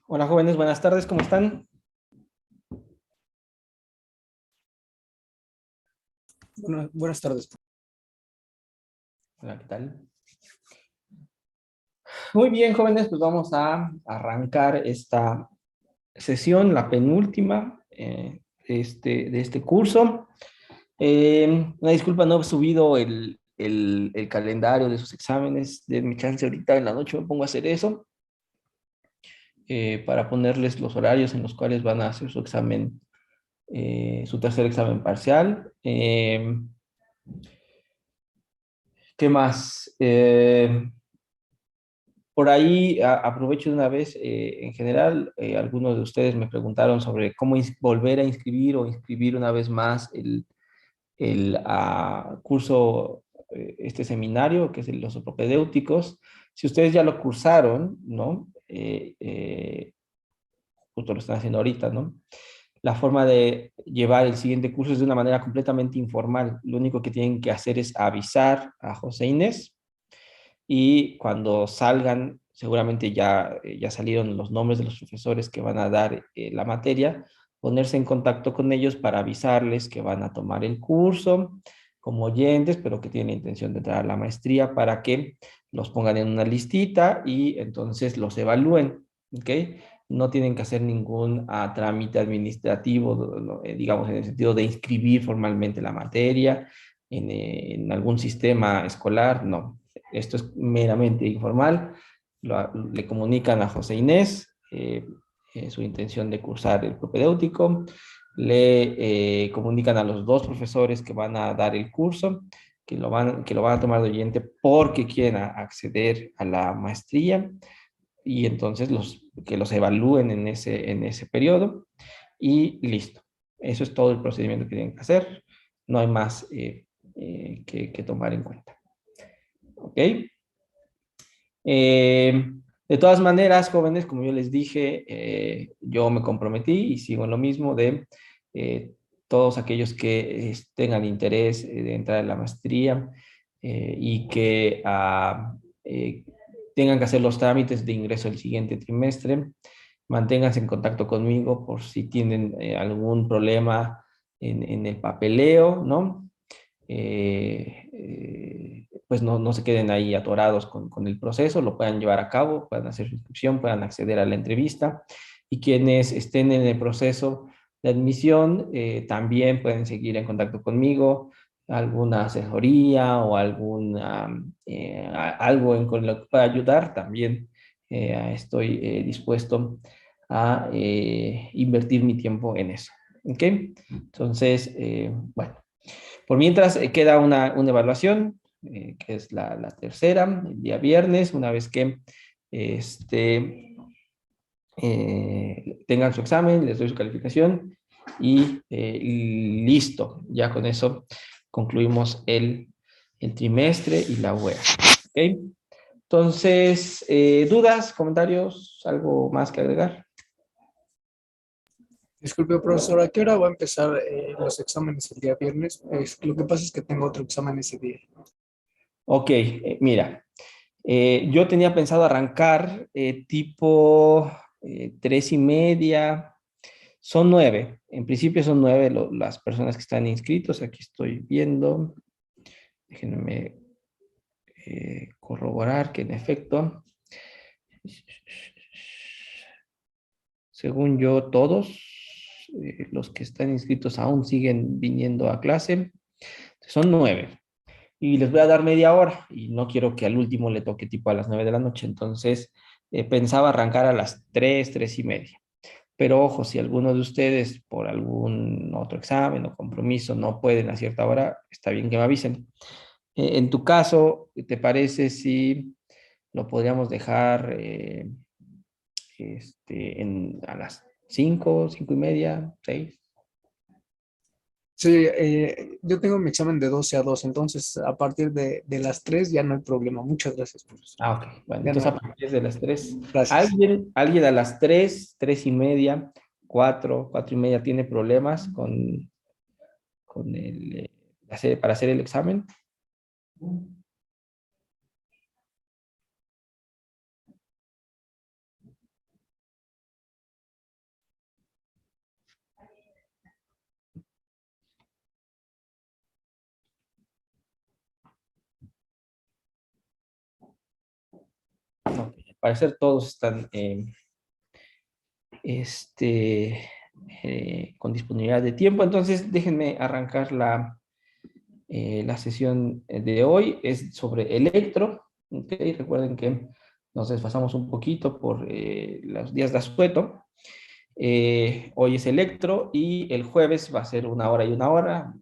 Hola jóvenes, buenas tardes, ¿cómo están? Buenas tardes. Hola, ¿qué tal? Muy bien, jóvenes, pues vamos a arrancar esta sesión, la penúltima de este curso. Una disculpa, no he subido el calendario de sus exámenes. De mi chance ahorita en la noche me pongo a hacer eso para ponerles los horarios en los cuales van a hacer su examen, su tercer examen parcial. ¿Qué más? Por ahí aprovecho de una vez, en general, algunos de ustedes me preguntaron sobre cómo volver a inscribir o inscribir una vez más el curso, este seminario, que es los propedéuticos. Si ustedes ya lo cursaron, ¿no? Justo lo están haciendo ahorita, ¿no? La forma de llevar el siguiente curso es de una manera completamente informal. Lo único que tienen que hacer es avisar a José Inés y cuando salgan, seguramente ya salieron los nombres de los profesores que van a dar la materia, ponerse en contacto con ellos para avisarles que van a tomar el curso como oyentes, pero que tienen la intención de entrar a la maestría para que los pongan en una listita y entonces los evalúen, ¿ok? No tienen que hacer ningún trámite administrativo, digamos, en el sentido de inscribir formalmente la materia en algún sistema escolar, no. Esto es meramente informal. Le comunican a José Inés su intención de cursar el propedéutico, le comunican a los dos profesores que van a dar el curso, que lo van a tomar de oyente porque quieren acceder a la maestría y entonces que los evalúen en ese periodo y listo. Eso es todo el procedimiento que tienen que hacer. No hay más que tomar en cuenta. ¿Ok? Eh, de todas maneras, jóvenes, como yo les dije, yo me comprometí y sigo en lo mismo de todos aquellos que tengan interés de entrar en la maestría y que tengan que hacer los trámites de ingreso el siguiente trimestre, manténganse en contacto conmigo por si tienen algún problema en el papeleo, ¿no? Pues no se queden ahí atorados con el proceso, lo puedan llevar a cabo, puedan hacer su inscripción, puedan acceder a la entrevista y quienes estén en el proceso de admisión también pueden seguir en contacto conmigo, alguna asesoría o algo con lo que pueda ayudar, también estoy dispuesto a invertir mi tiempo en eso. ¿Ok? Entonces, bueno. Por mientras, queda una evaluación, que es la tercera, el día viernes, una vez que este, tengan su examen, les doy su calificación y listo. Ya con eso concluimos el trimestre y la web. ¿Ok? Entonces, ¿dudas, comentarios, algo más que agregar? Disculpe, profesor, ¿a qué hora va a empezar los exámenes el día viernes? Lo que pasa es que tengo otro examen ese día. Ok, mira. Yo tenía pensado arrancar tipo 3:30. Son 9. En principio son 9 las personas que están inscritos. Aquí estoy viendo. Déjenme corroborar que en efecto, según yo, todos los que están inscritos aún siguen viniendo a clase. Son 9. Y les voy a dar media hora y no quiero que al último le toque tipo a las 9 de la noche. Entonces, pensaba arrancar a las 3:30. Pero ojo, si alguno de ustedes por algún otro examen o compromiso no pueden a cierta hora, está bien que me avisen. En tu caso, ¿te parece si lo podríamos dejar a las 5:30, 6? Sí, yo tengo mi examen de 12 a 2, entonces a partir de las 3 ya no hay problema. Muchas gracias, profesor. Ok. Bueno, Ya no entonces a hay. partir de las 3. Gracias. ¿Alguien a las 3, 3:30, 4, 4:30 tiene problemas con para hacer el examen? parecer todos están con disponibilidad de tiempo. Entonces, déjenme arrancar la sesión de hoy. Es sobre electro. ¿Okay? Recuerden que nos desfasamos un poquito por los días de asueto. Hoy es electro y el jueves va a ser 1 hora y 1 hora,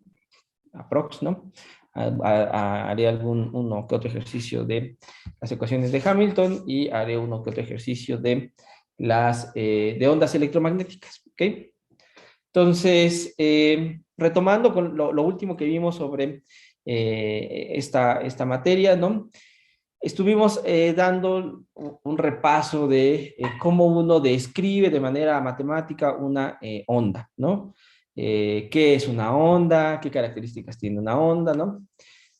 aprox, ¿no? Haré uno que otro ejercicio de las ecuaciones de Hamilton y haré uno que otro ejercicio de de ondas electromagnéticas, ¿ok? Entonces, retomando con lo último que vimos sobre esta materia, ¿no? Estuvimos dando un repaso de cómo uno describe de manera matemática una onda, ¿no? ¿Qué es una onda? ¿Qué características tiene una onda, ¿no?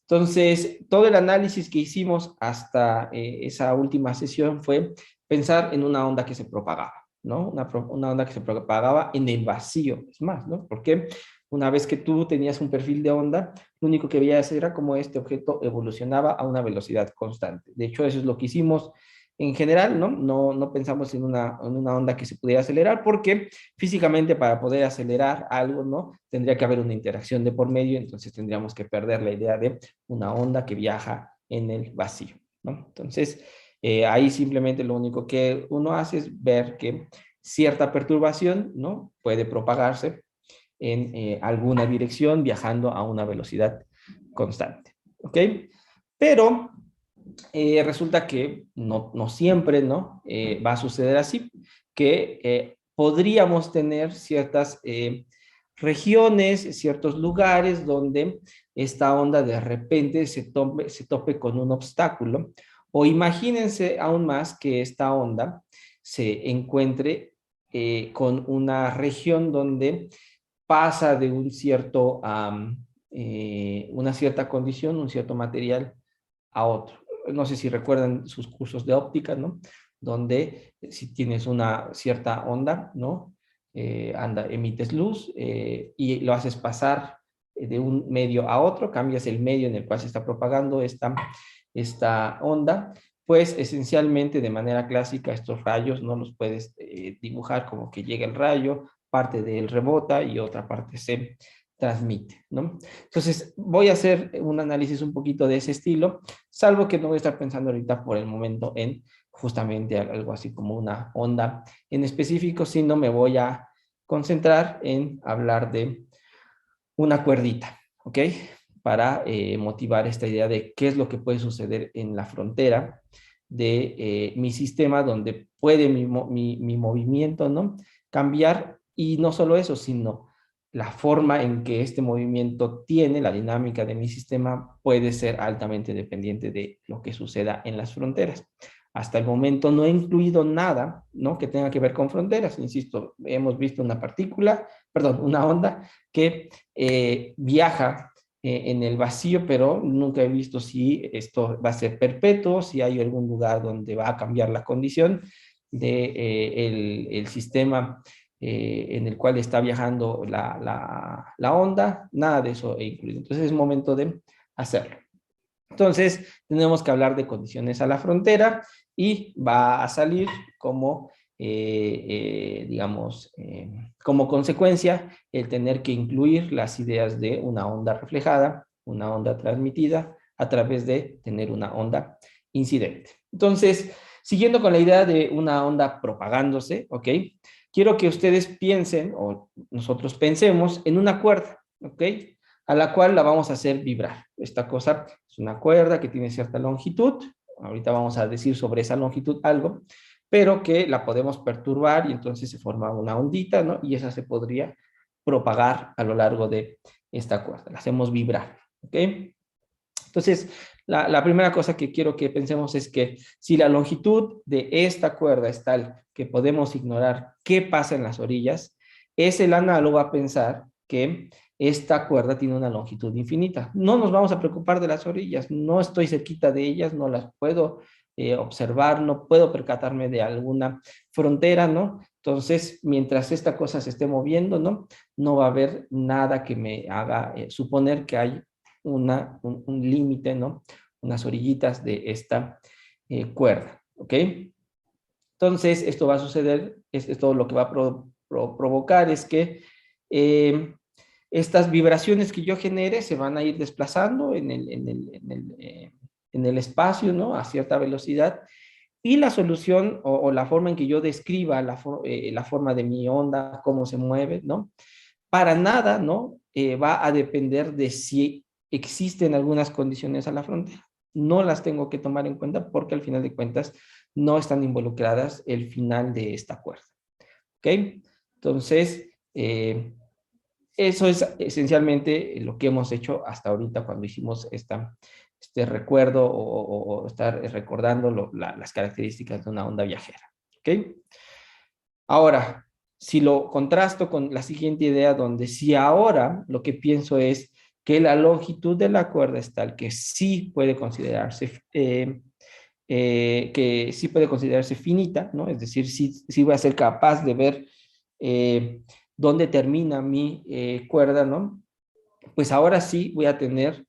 Entonces, todo el análisis que hicimos hasta esa última sesión fue pensar en una onda que se propagaba, ¿no? Una onda que se propagaba en el vacío, es más, ¿no? Porque una vez que tú tenías un perfil de onda, lo único que veías era cómo este objeto evolucionaba a una velocidad constante. De hecho, eso es lo que hicimos en general, ¿no? No pensamos en una onda que se pudiera acelerar porque físicamente para poder acelerar algo, ¿no? Tendría que haber una interacción de por medio, entonces tendríamos que perder la idea de una onda que viaja en el vacío, ¿no? Entonces, ahí simplemente lo único que uno hace es ver que cierta perturbación, ¿no? Puede propagarse en alguna dirección viajando a una velocidad constante, ¿ok? Pero resulta que no siempre, ¿no? Va a suceder así, que podríamos tener ciertas regiones, ciertos lugares donde esta onda de repente se tope con un obstáculo, o imagínense aún más que esta onda se encuentre con una región donde pasa de una cierta condición, un cierto material a otro. No sé si recuerdan sus cursos de óptica, ¿no? Donde si tienes una cierta onda, ¿no? Emites luz y lo haces pasar de un medio a otro, cambias el medio en el cual se está propagando esta onda, pues esencialmente de manera clásica estos rayos no los puedes dibujar como que llega el rayo, parte de él rebota y otra parte se transmite, ¿no? Entonces voy a hacer un análisis un poquito de ese estilo, salvo que no voy a estar pensando ahorita por el momento en justamente algo así como una onda en específico, sino me voy a concentrar en hablar de una cuerdita, ¿ok? Para motivar esta idea de qué es lo que puede suceder en la frontera de mi sistema, donde puede mi movimiento, ¿no? Cambiar, y no solo eso, sino la forma en que este movimiento tiene, la dinámica de mi sistema, puede ser altamente dependiente de lo que suceda en las fronteras. Hasta el momento no he incluido nada, ¿no? Que tenga que ver con fronteras. Insisto, hemos visto una onda que viaja en el vacío, pero nunca he visto si esto va a ser perpetuo, si hay algún lugar donde va a cambiar la condición de el sistema en el cual está viajando la onda, nada de eso he incluido. Entonces es momento de hacerlo. Entonces tenemos que hablar de condiciones a la frontera y va a salir como, digamos, como consecuencia el tener que incluir las ideas de una onda reflejada, una onda transmitida, a través de tener una onda incidente. Entonces, siguiendo con la idea de una onda propagándose, ¿ok? Quiero que ustedes piensen, o nosotros pensemos, en una cuerda, ¿ok? A la cual la vamos a hacer vibrar. Esta cosa es una cuerda que tiene cierta longitud, ahorita vamos a decir sobre esa longitud algo, pero que la podemos perturbar y entonces se forma una ondita, ¿no? Y esa se podría propagar a lo largo de esta cuerda. La hacemos vibrar, ¿ok? Entonces, la primera cosa que quiero que pensemos es que si la longitud de esta cuerda es tal que podemos ignorar qué pasa en las orillas, es el análogo a pensar que esta cuerda tiene una longitud infinita. No nos vamos a preocupar de las orillas, no estoy cerquita de ellas, no las puedo observar, no puedo percatarme de alguna frontera, ¿no? Entonces, mientras esta cosa se esté moviendo, ¿no? No va a haber nada que me haga suponer que hay un límite, ¿no? Unas orillitas de esta cuerda, ¿ok? Entonces, esto va a suceder, esto lo que va a provocar es que estas vibraciones que yo genere se van a ir desplazando en el espacio, ¿no? A cierta velocidad. Y la solución o la forma en que yo describa la forma de mi onda, cómo se mueve, ¿no? Para nada, ¿no? Va a depender de si existen algunas condiciones a la frontera. No las tengo que tomar en cuenta porque al final de cuentas no están involucradas el final de esta cuerda. ¿Ok? Entonces, eso es esencialmente lo que hemos hecho hasta ahorita cuando hicimos este recuerdo o estar recordando las características de una onda viajera. ¿Ok? Ahora, si lo contrasto con la siguiente idea, donde si ahora lo que pienso es que la longitud de la cuerda es tal que sí puede considerarse, finita, ¿no? Es decir, sí voy a ser capaz de ver dónde termina mi cuerda, ¿no? Pues ahora sí voy a tener,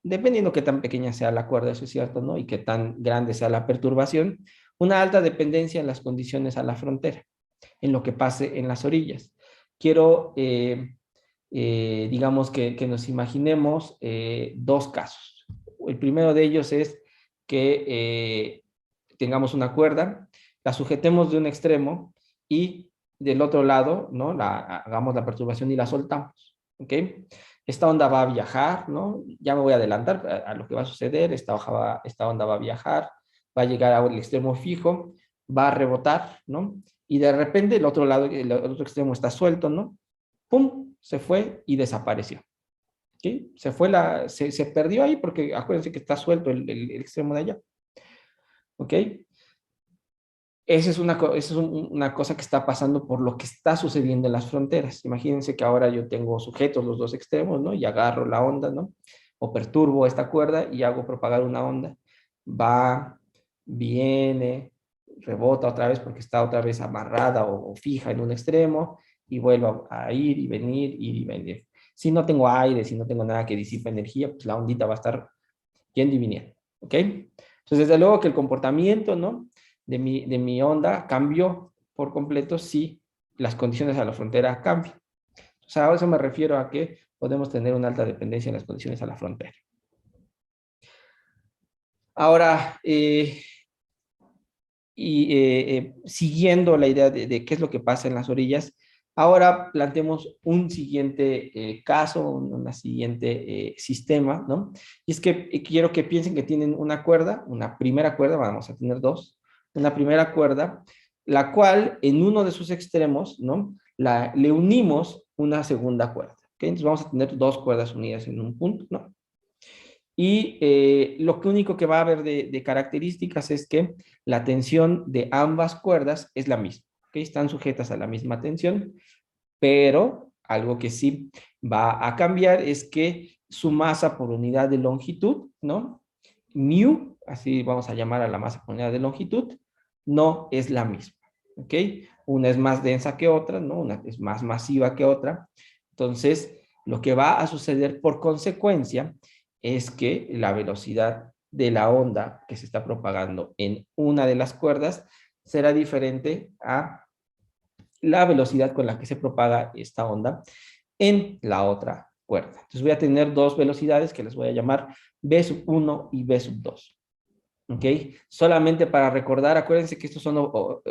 dependiendo qué tan pequeña sea la cuerda, eso es cierto, ¿no? Y qué tan grande sea la perturbación, una alta dependencia en las condiciones a la frontera, en lo que pase en las orillas. Quiero, digamos, que nos imaginemos dos casos. El primero de ellos es que tengamos una cuerda, la sujetemos de un extremo y del otro lado, ¿no? Hagamos la perturbación y la soltamos, ¿ok? Esta onda va a viajar, ¿no? Ya me voy a adelantar a lo que va a suceder. Esta onda va a viajar, va a llegar al extremo fijo, va a rebotar, ¿no? Y de repente el otro lado, el otro extremo está suelto, ¿no? ¡Pum! Se fue y desapareció. ¿Sí? Se perdió ahí porque acuérdense que está suelto el extremo de allá. ¿Ok? Esa es una cosa que está pasando por lo que está sucediendo en las fronteras. Imagínense que ahora yo tengo sujetos los dos extremos, ¿no? Y agarro la onda, ¿no? O perturbo esta cuerda y hago propagar una onda. Va, viene, rebota otra vez porque está otra vez amarrada o fija en un extremo y vuelvo a ir y venir. Si no tengo aire, si no tengo nada que disipa energía, pues la ondita va a estar yendo y viniendo. ¿Ok? Entonces, desde luego que el comportamiento, ¿no? de mi onda cambió por completo si las condiciones a la frontera cambian. O sea, a eso me refiero a que podemos tener una alta dependencia en las condiciones a la frontera. Ahora, siguiendo la idea de qué es lo que pasa en las orillas, ahora planteemos un siguiente caso, un siguiente sistema, ¿no? Y es que quiero que piensen que tienen una cuerda, una primera cuerda, vamos a tener dos, una primera cuerda, la cual en uno de sus extremos, ¿no? Le unimos una segunda cuerda, ¿ok? Entonces vamos a tener dos cuerdas unidas en un punto, ¿no? Y lo único que va a haber de características es que la tensión de ambas cuerdas es la misma, ¿ok? Están sujetas a la misma tensión, pero algo que sí va a cambiar es que su masa por unidad de longitud, ¿no? Mu, así vamos a llamar a la masa por unidad de longitud, no es la misma, ¿ok? Una es más densa que otra, ¿no? Una es más masiva que otra. Entonces, lo que va a suceder por consecuencia es que la velocidad de la onda que se está propagando en una de las cuerdas será diferente a la velocidad con la que se propaga esta onda en la otra cuerda. Entonces voy a tener dos velocidades que les voy a llamar B sub 1 y B sub 2. ¿Ok? Solamente para recordar, acuérdense que estos son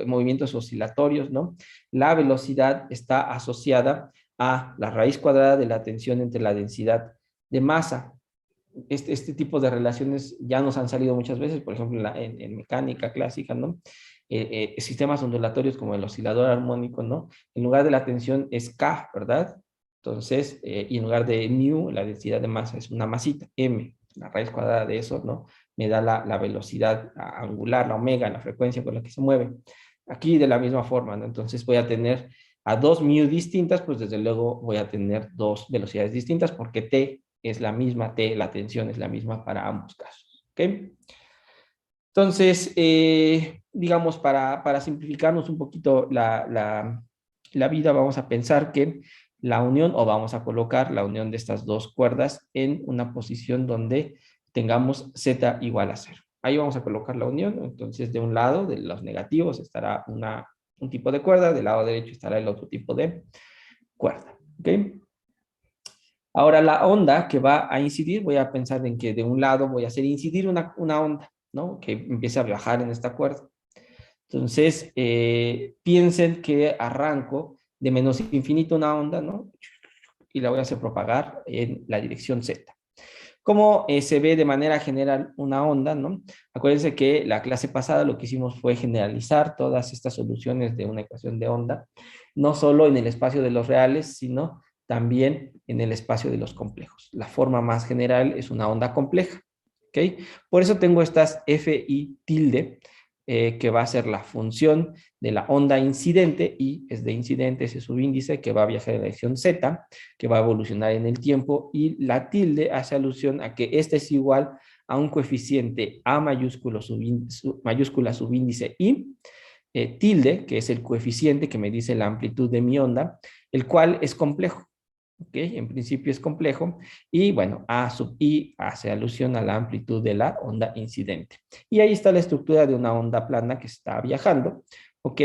movimientos oscilatorios, ¿no? La velocidad está asociada a la raíz cuadrada de la tensión entre la densidad de masa. Este tipo de relaciones ya nos han salido muchas veces, por ejemplo, en mecánica clásica, ¿no? Sistemas ondulatorios como el oscilador armónico, ¿no? En lugar de la tensión es K, ¿verdad? Entonces, y en lugar de mu, la densidad de masa es una masita, m, la raíz cuadrada de eso, ¿no? Me da la velocidad angular, la omega, la frecuencia con la que se mueve. Aquí de la misma forma, ¿no? Entonces voy a tener a dos mu distintas, pues desde luego voy a tener dos velocidades distintas porque t es la misma, la tensión es la misma para ambos casos. ¿Ok? Entonces, digamos, para simplificarnos un poquito la vida, vamos a pensar que la unión, o vamos a colocar la unión de estas dos cuerdas en una posición donde tengamos z igual a 0. Ahí vamos a colocar la unión. Entonces, de un lado, de los negativos, estará un tipo de cuerda, del lado derecho estará el otro tipo de cuerda. ¿Ok? Ahora, la onda que va a incidir, voy a pensar en que de un lado voy a hacer incidir una onda, ¿no? Que empiece a viajar en esta cuerda. Entonces, piensen que arranco de menos infinito una onda, ¿no? Y la voy a hacer propagar en la dirección Z. ¿Cómo se ve de manera general una onda, ¿no? Acuérdense que la clase pasada lo que hicimos fue generalizar todas estas soluciones de una ecuación de onda, no solo en el espacio de los reales, sino también en el espacio de los complejos. La forma más general es una onda compleja, ¿ok? Por eso tengo estas f y tilde, que va a ser la función de la onda incidente, y es de incidente ese subíndice que va a viajar en la dirección z, que va a evolucionar en el tiempo, y la tilde hace alusión a que este es igual a un coeficiente a mayúscula subíndice i, tilde, que es el coeficiente que me dice la amplitud de mi onda, el cual es complejo. ¿Ok? En principio es complejo, y bueno, A sub i hace alusión a la amplitud de la onda incidente. Y ahí está la estructura de una onda plana que está viajando, ¿ok?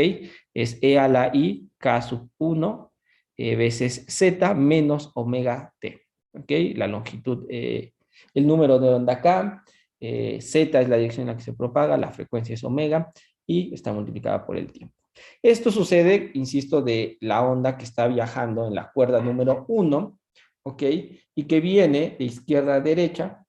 Es E a la i, K sub 1, veces Z menos omega T, ¿ok? La longitud, el número de onda K, Z es la dirección en la que se propaga, la frecuencia es omega, y está multiplicada por el tiempo. Esto sucede, insisto, de la onda que está viajando en la cuerda número 1, ¿ok? Y que viene de izquierda a derecha,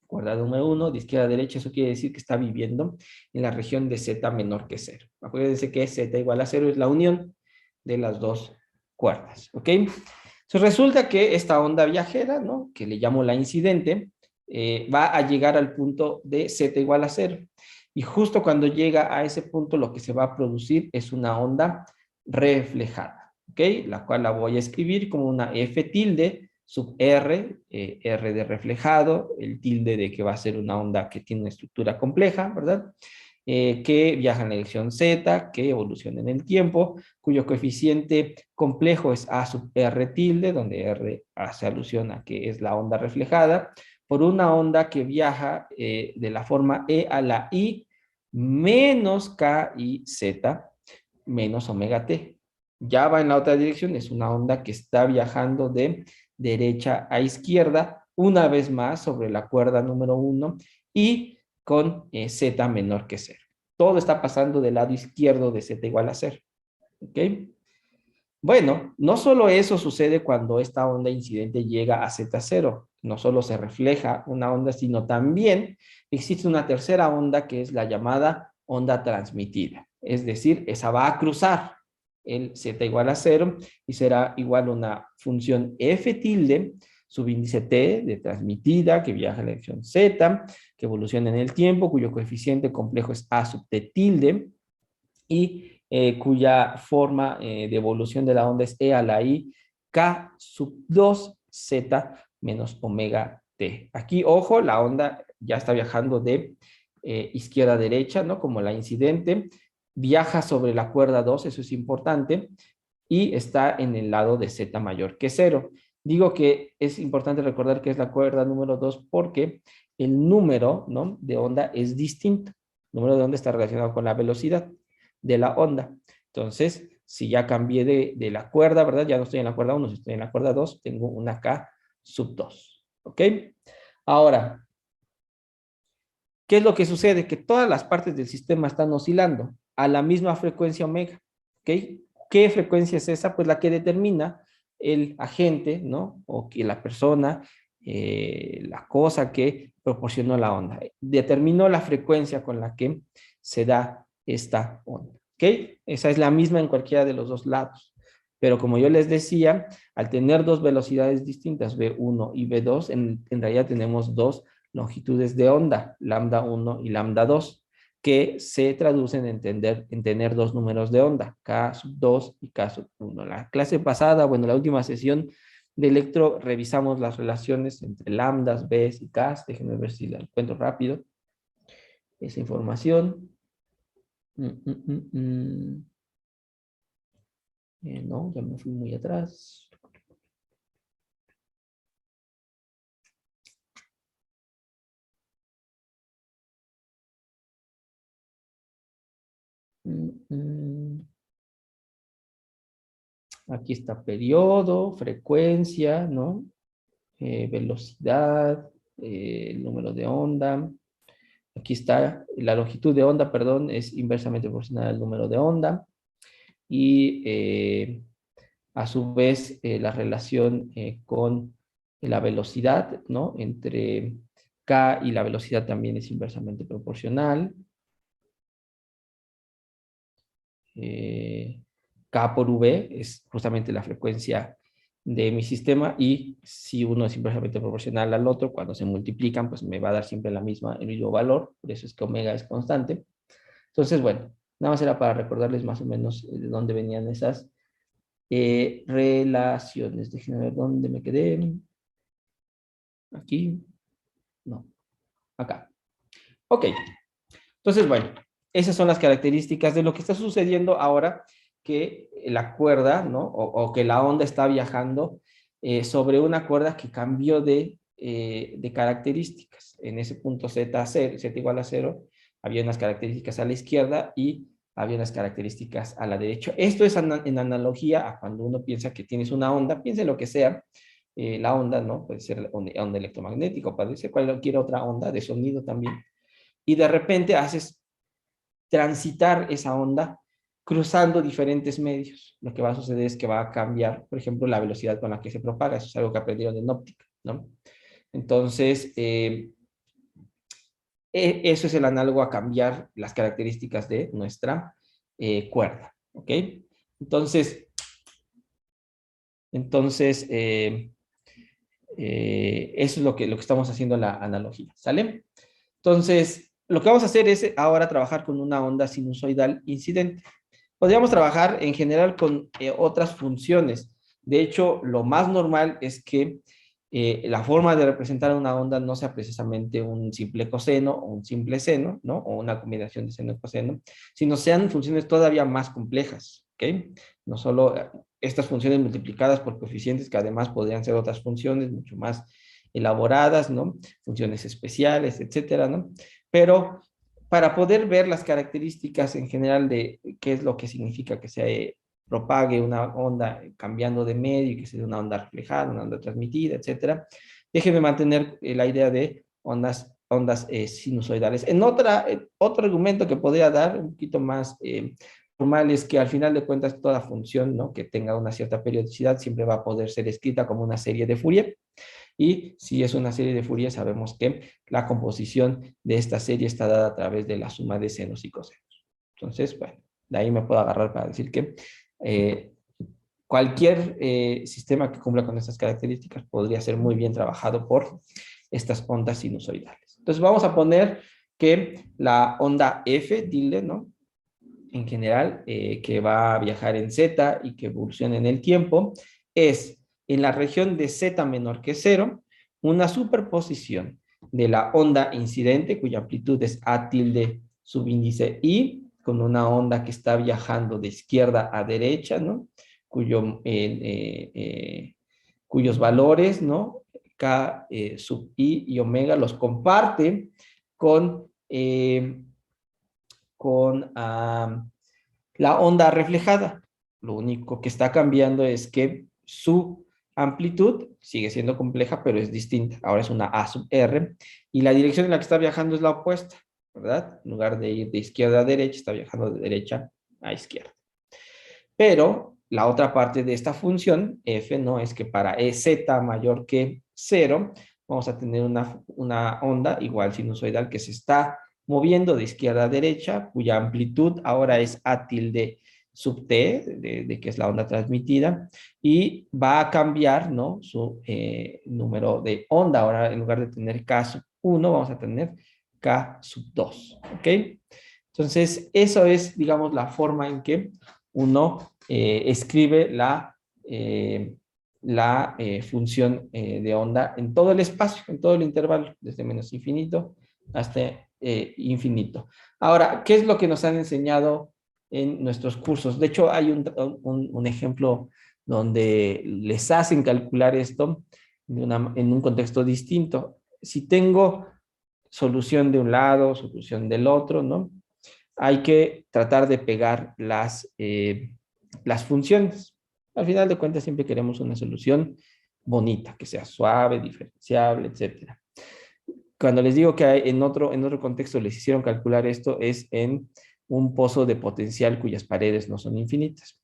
cuerda número 1, de izquierda a derecha, eso quiere decir que está viviendo en la región de Z menor que 0. Acuérdense que Z igual a 0 es la unión de las dos cuerdas, ¿ok? Entonces resulta que esta onda viajera, ¿no? Que le llamo la incidente, va a llegar al punto de Z igual a 0. Y justo cuando llega a ese punto, lo que se va a producir es una onda reflejada, ¿ok? La cual la voy a escribir como una F tilde sub R, R de reflejado, el tilde de que va a ser una onda que tiene una estructura compleja, ¿verdad? Que viaja en la dirección Z, que evoluciona en el tiempo, cuyo coeficiente complejo es A sub R tilde, donde R hace alusión a que es la onda reflejada, por una onda que viaja de la forma E a la I menos K y Z menos omega T. Ya va en la otra dirección, es una onda que está viajando de derecha a izquierda, una vez más sobre la cuerda número 1 y con Z menor que 0. Todo está pasando del lado izquierdo de Z igual a 0. ¿Ok? Bueno, no solo eso sucede cuando esta onda incidente llega a Z0, no solo se refleja una onda, sino también existe una tercera onda que es la llamada onda transmitida. Es decir, esa va a cruzar el Z igual a 0 y será igual a una función F tilde, subíndice T de transmitida, que viaja en la dirección Z, que evoluciona en el tiempo, cuyo coeficiente complejo es A sub T tilde, y cuya forma de evolución de la onda es E a la I, K sub 2 Z menos omega T. Aquí, ojo, la onda ya está viajando de izquierda a derecha, ¿no? Como la incidente, viaja sobre la cuerda 2, eso es importante, y está en el lado de Z mayor que 0. Digo que es importante recordar que es la cuerda número 2 porque el número, ¿no?, de onda es distinto. El número de onda está relacionado con la velocidad de la onda. Entonces, si ya cambié de la cuerda, ¿verdad? Ya no estoy en la cuerda 1, estoy en la cuerda 2, tengo una K sub 2. ¿Ok? Ahora, ¿qué es lo que sucede? Que todas las partes del sistema están oscilando a la misma frecuencia omega. ¿Ok? ¿Qué frecuencia es esa? Pues la que determina el agente, ¿no? O que la persona, la cosa que proporcionó la onda. Determinó la frecuencia con la que se da esta onda. ¿Ok? Esa es la misma en cualquiera de los dos lados. Pero como yo les decía, al tener dos velocidades distintas, V1 y V2, en realidad tenemos dos longitudes de onda, lambda 1 y lambda 2, que se traducen en tener dos números de onda, K sub 2 y K sub 1. La clase pasada, bueno, la última sesión de electro, revisamos las relaciones entre lambdas, Bs y Ks. Déjenme ver si la encuentro rápido, esa información. No, ya me fui muy atrás. Aquí está periodo, frecuencia, ¿no? Velocidad, el número de onda. Aquí está la longitud de onda, perdón, es inversamente proporcional al número de onda. Y a su vez la relación con la velocidad, ¿no? Entre K y la velocidad también es inversamente proporcional. K por V es justamente la frecuencia de mi sistema y si uno es inversamente proporcional al otro, cuando se multiplican, pues me va a dar siempre el mismo valor, por eso es que omega es constante. Entonces, bueno, nada más era para recordarles más o menos de dónde venían esas relaciones. Déjenme ver dónde me quedé. Aquí, no, acá. Ok, entonces, bueno, esas son las características de lo que está sucediendo ahora que la cuerda, ¿no? O que la onda está viajando sobre una cuerda que cambió de características. En ese punto Z, Z igual a 0, había unas características a la izquierda y había unas características a la derecha. Esto es en analogía a cuando uno piensa que tienes una onda, piense lo que sea, la onda, ¿no? Puede ser onda electromagnética, puede ser cualquier otra onda de sonido también y de repente haces transitar esa onda cruzando diferentes medios. Lo que va a suceder es que va a cambiar, por ejemplo, la velocidad con la que se propaga. Eso es algo que aprendieron en óptica, ¿no? Entonces, eso es el análogo a cambiar las características de nuestra cuerda, ¿ok? Entonces, eso es lo que estamos haciendo en la analogía, ¿sale? Entonces, lo que vamos a hacer es ahora trabajar con una onda sinusoidal incidente. Podríamos trabajar en general con otras funciones. De hecho, lo más normal es que la forma de representar una onda no sea precisamente un simple coseno o un simple seno, ¿no? O una combinación de seno y coseno, sino sean funciones todavía más complejas, ¿ok? No solo estas funciones multiplicadas por coeficientes, que además podrían ser otras funciones mucho más elaboradas, ¿no? Funciones especiales, etcétera, ¿no? Pero para poder ver las características en general de qué es lo que significa que se propague una onda cambiando de medio y que sea una onda reflejada, una onda transmitida, etcétera. Déjenme mantener la idea de ondas sinusoidales. Otro argumento que podría dar un poquito más formal es que al final de cuentas toda función, ¿no? Que tenga una cierta periodicidad siempre va a poder ser escrita como una serie de Fourier. Y si es una serie de Fourier, sabemos que la composición de esta serie está dada a través de la suma de senos y cosenos. Entonces, bueno, de ahí me puedo agarrar para decir que cualquier sistema que cumpla con estas características podría ser muy bien trabajado por estas ondas sinusoidales. Entonces vamos a poner que la onda F, tilde, ¿no? En general, que va a viajar en Z y que evoluciona en el tiempo, es en la región de Z menor que 0, una superposición de la onda incidente, cuya amplitud es A tilde subíndice I, con una onda que está viajando de izquierda a derecha, ¿no? Cuyos valores, ¿no? K sub I y omega los comparte con la onda reflejada. Lo único que está cambiando es que su amplitud sigue siendo compleja, pero es distinta. Ahora es una A sub R y la dirección en la que está viajando es la opuesta, ¿verdad? En lugar de ir de izquierda a derecha, está viajando de derecha a izquierda. Pero la otra parte de esta función, f, ¿no? Es que para EZ mayor que 0, vamos a tener una onda igual sinusoidal que se está moviendo de izquierda a derecha, cuya amplitud ahora es A tilde sub t, de que es la onda transmitida, y va a cambiar, ¿no? Su número de onda. Ahora, en lugar de tener K sub 1, vamos a tener K sub 2, ¿ok? Entonces, eso es, digamos, la forma en que uno escribe la función de onda en todo el espacio, en todo el intervalo, desde menos infinito hasta infinito. Ahora, ¿qué es lo que nos han enseñado en nuestros cursos? De hecho, hay un ejemplo donde les hacen calcular esto en un contexto distinto. Si tengo solución de un lado, solución del otro, ¿no? hay que tratar de pegar las funciones. Al final de cuentas, siempre queremos una solución bonita, que sea suave, diferenciable, etcétera. Cuando les digo que en otro contexto les hicieron calcular esto, es en un pozo de potencial cuyas paredes no son infinitas.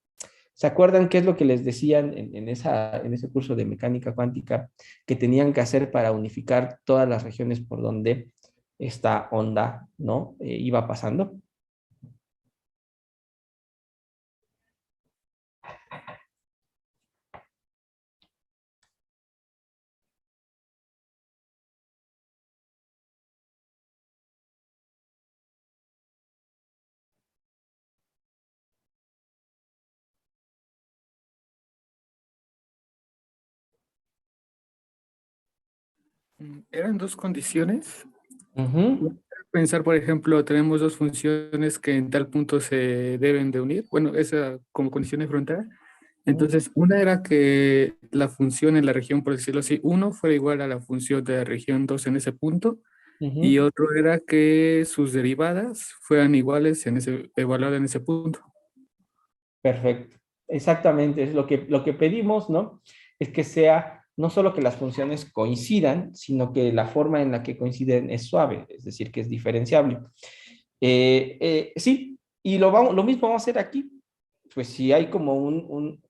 ¿Se acuerdan qué es lo que les decían en ese curso de mecánica cuántica que tenían que hacer para unificar todas las regiones por donde esta onda, ¿no? Iba pasando? Eran dos condiciones. Ujú, Pensar, por ejemplo, tenemos dos funciones que en tal punto se deben de unir. Bueno, esa como condición de frontera. Entonces, una era que la función en la región, por decirlo así, uno fuera igual a la función de la región 2 en ese punto, y ujú. otro era que sus derivadas fueran iguales en ese, evaluadas en ese punto. Perfecto. Exactamente, es lo que pedimos, ¿no? Es que sea no solo que las funciones coincidan, sino que la forma en la que coinciden es suave, es decir, que es diferenciable. Sí, y lo mismo vamos a hacer aquí. Pues si hay como un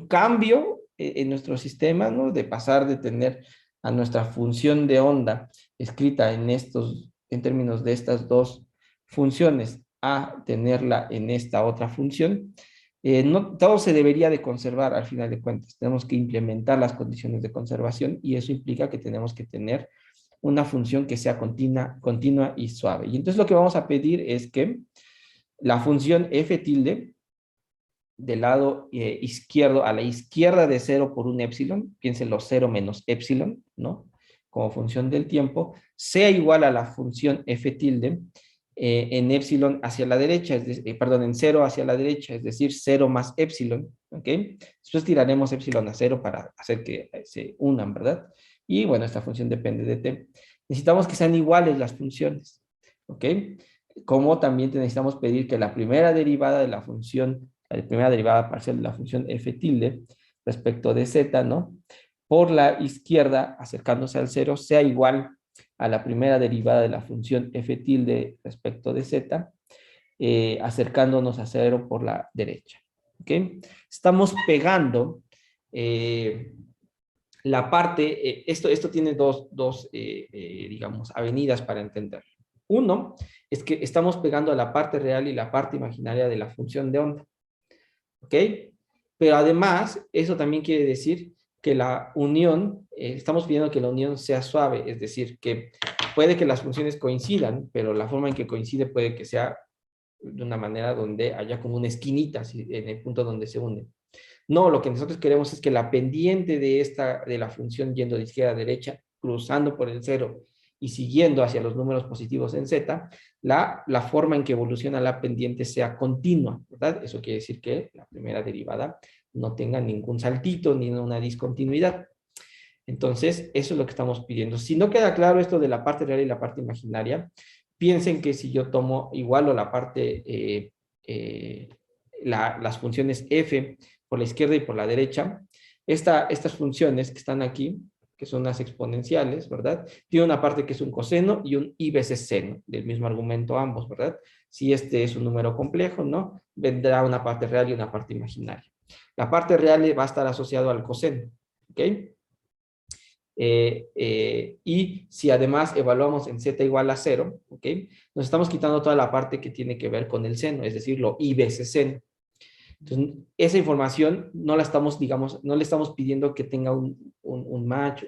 cambio en nuestro sistema, ¿no? De pasar de tener a nuestra función de onda escrita en términos de estas dos funciones a tenerla en esta otra función, no, todo se debería de conservar al final de cuentas. Tenemos que implementar las condiciones de conservación y eso implica que tenemos que tener una función que sea continua y suave. Y entonces lo que vamos a pedir es que la función f tilde del lado izquierdo, a la izquierda de 0 por un épsilon, piénsenlo 0 menos épsilon, ¿no? Como función del tiempo, sea igual a la función f tilde en épsilon hacia la derecha, perdón, en 0 hacia la derecha, es decir, 0 más épsilon, ¿ok? Después tiraremos épsilon a 0 para hacer que se unan, ¿verdad? Y bueno, esta función depende de t. Necesitamos que sean iguales las funciones, ¿ok? Como también necesitamos pedir que la primera derivada de la primera derivada parcial de la función f tilde respecto de z, ¿no? Por la izquierda, acercándose al cero, sea igual a la primera derivada de la función f tilde respecto de z, acercándonos a cero por la derecha. ¿Ok? Estamos pegando la parte, esto tiene digamos, avenidas para entender. Uno es que estamos pegando a la parte real y la parte imaginaria de la función de onda. ¿Ok? Pero además, eso también quiere decir que la unión, estamos pidiendo que la unión sea suave, es decir, que puede que las funciones coincidan, pero la forma en que coincide puede que sea de una manera donde haya como una esquinita en el punto donde se unen. No, lo que nosotros queremos es que la pendiente de la función yendo de izquierda a derecha, cruzando por el cero y siguiendo hacia los números positivos en z, la forma en que evoluciona la pendiente sea continua, ¿verdad? Eso quiere decir que la primera derivada no tenga ningún saltito ni una discontinuidad. Entonces, eso es lo que estamos pidiendo. Si no queda claro esto de la parte real y la parte imaginaria, piensen que si yo tomo igual o la parte, las funciones f por la izquierda y por la derecha, estas funciones que están aquí, que son las exponenciales, ¿verdad? Tiene una parte que es un coseno y un i veces seno, del mismo argumento ambos, ¿verdad? Si este es un número complejo, ¿no? Vendrá una parte real y una parte imaginaria. La parte real va a estar asociado al coseno, ¿ok? Y si además evaluamos en z igual a 0, ¿ok? Nos estamos quitando toda la parte que tiene que ver con el seno, es decir, lo i veces seno. Entonces, esa información no la estamos, digamos, no le estamos pidiendo que tenga un match,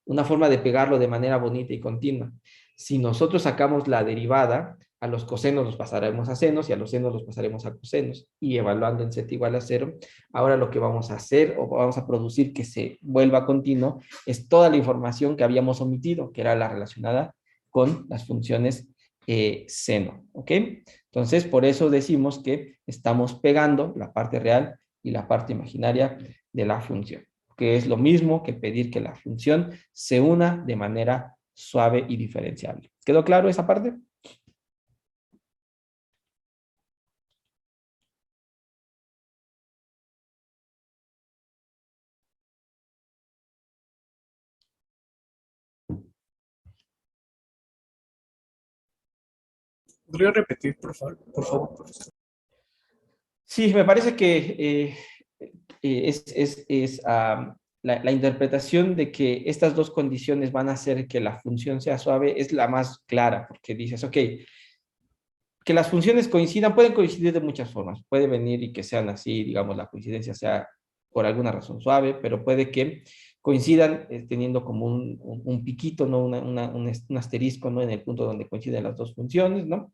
una forma de pegarlo de manera bonita y continua. Si nosotros sacamos la derivada, a los cosenos los pasaremos a senos y a los senos los pasaremos a cosenos. Y evaluando en z igual a 0, ahora lo que vamos a hacer o vamos a producir que se vuelva continuo es toda la información que habíamos omitido, que era la relacionada con las funciones seno. ¿Ok? Entonces, por eso decimos que estamos pegando la parte real y la parte imaginaria de la función, que es lo mismo que pedir que la función se una de manera suave y diferenciable. ¿Quedó claro esa parte? ¿Podría repetir, por favor, profesor? Sí, me parece que la interpretación de que estas dos condiciones van a hacer que la función sea suave es la más clara, porque dices, ok, que las funciones coincidan, pueden coincidir de muchas formas. Puede venir y que sean así, digamos, la coincidencia sea por alguna razón suave, pero puede que coincidan teniendo como un piquito, ¿no? Un asterisco, ¿no? En el punto donde coinciden las dos funciones, ¿no?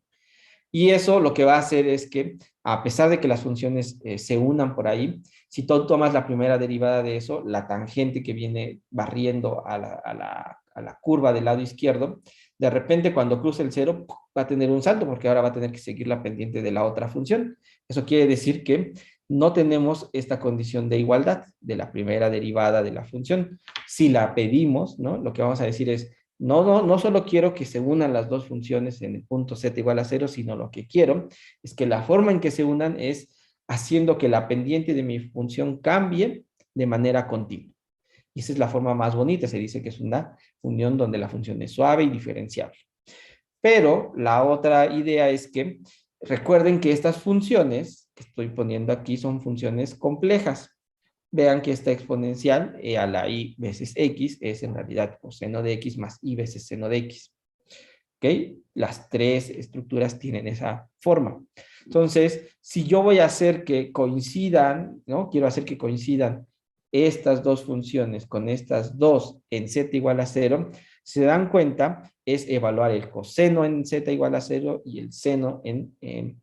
Y eso lo que va a hacer es que, a pesar de que las funciones se unan por ahí, si tú tomas la primera derivada de eso, la tangente que viene barriendo a la curva del lado izquierdo, de repente cuando cruce el cero va a tener un salto porque ahora va a tener que seguir la pendiente de la otra función. Eso quiere decir que no tenemos esta condición de igualdad de la primera derivada de la función. Si la pedimos, ¿no? Lo que vamos a decir es, no solo quiero que se unan las dos funciones en el punto z igual a 0, sino lo que quiero es que la forma en que se unan es haciendo que la pendiente de mi función cambie de manera continua. Y esa es la forma más bonita, se dice que es una unión donde la función es suave y diferenciable. Pero la otra idea es que recuerden que estas funciones que estoy poniendo aquí son funciones complejas. Vean que esta exponencial a la y veces x es en realidad coseno de x más y veces seno de x. ¿Ok? Las tres estructuras tienen esa forma. Entonces, si yo voy a hacer que coincidan, ¿no? Quiero hacer que coincidan estas dos funciones con estas dos en z igual a 0, se dan cuenta, es evaluar el coseno en z igual a 0 y el seno en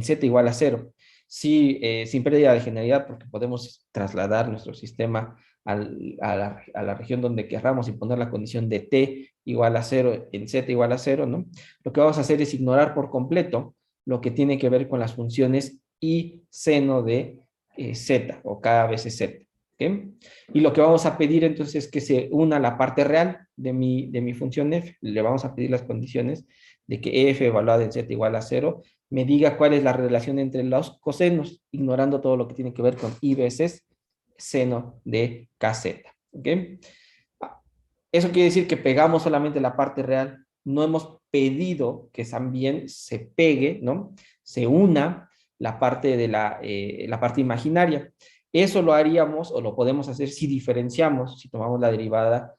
z igual a 0. Sí, sin pérdida de generalidad, porque podemos trasladar nuestro sistema a la región donde querramos y poner la condición de t igual a 0 en z igual a 0, ¿no? Lo que vamos a hacer es ignorar por completo lo que tiene que ver con las funciones y seno de z o k veces z. ¿Okay? Y lo que vamos a pedir entonces es que se una la parte real de mi función f. Le vamos a pedir las condiciones de que f evaluada en z igual a 0 me diga cuál es la relación entre los cosenos, ignorando todo lo que tiene que ver con i veces seno de kz. ¿Ok? Eso quiere decir que pegamos solamente la parte real. No hemos pedido que también se pegue, ¿no? Se una la parte de la parte imaginaria. Eso lo haríamos o lo podemos hacer si diferenciamos, si tomamos la derivada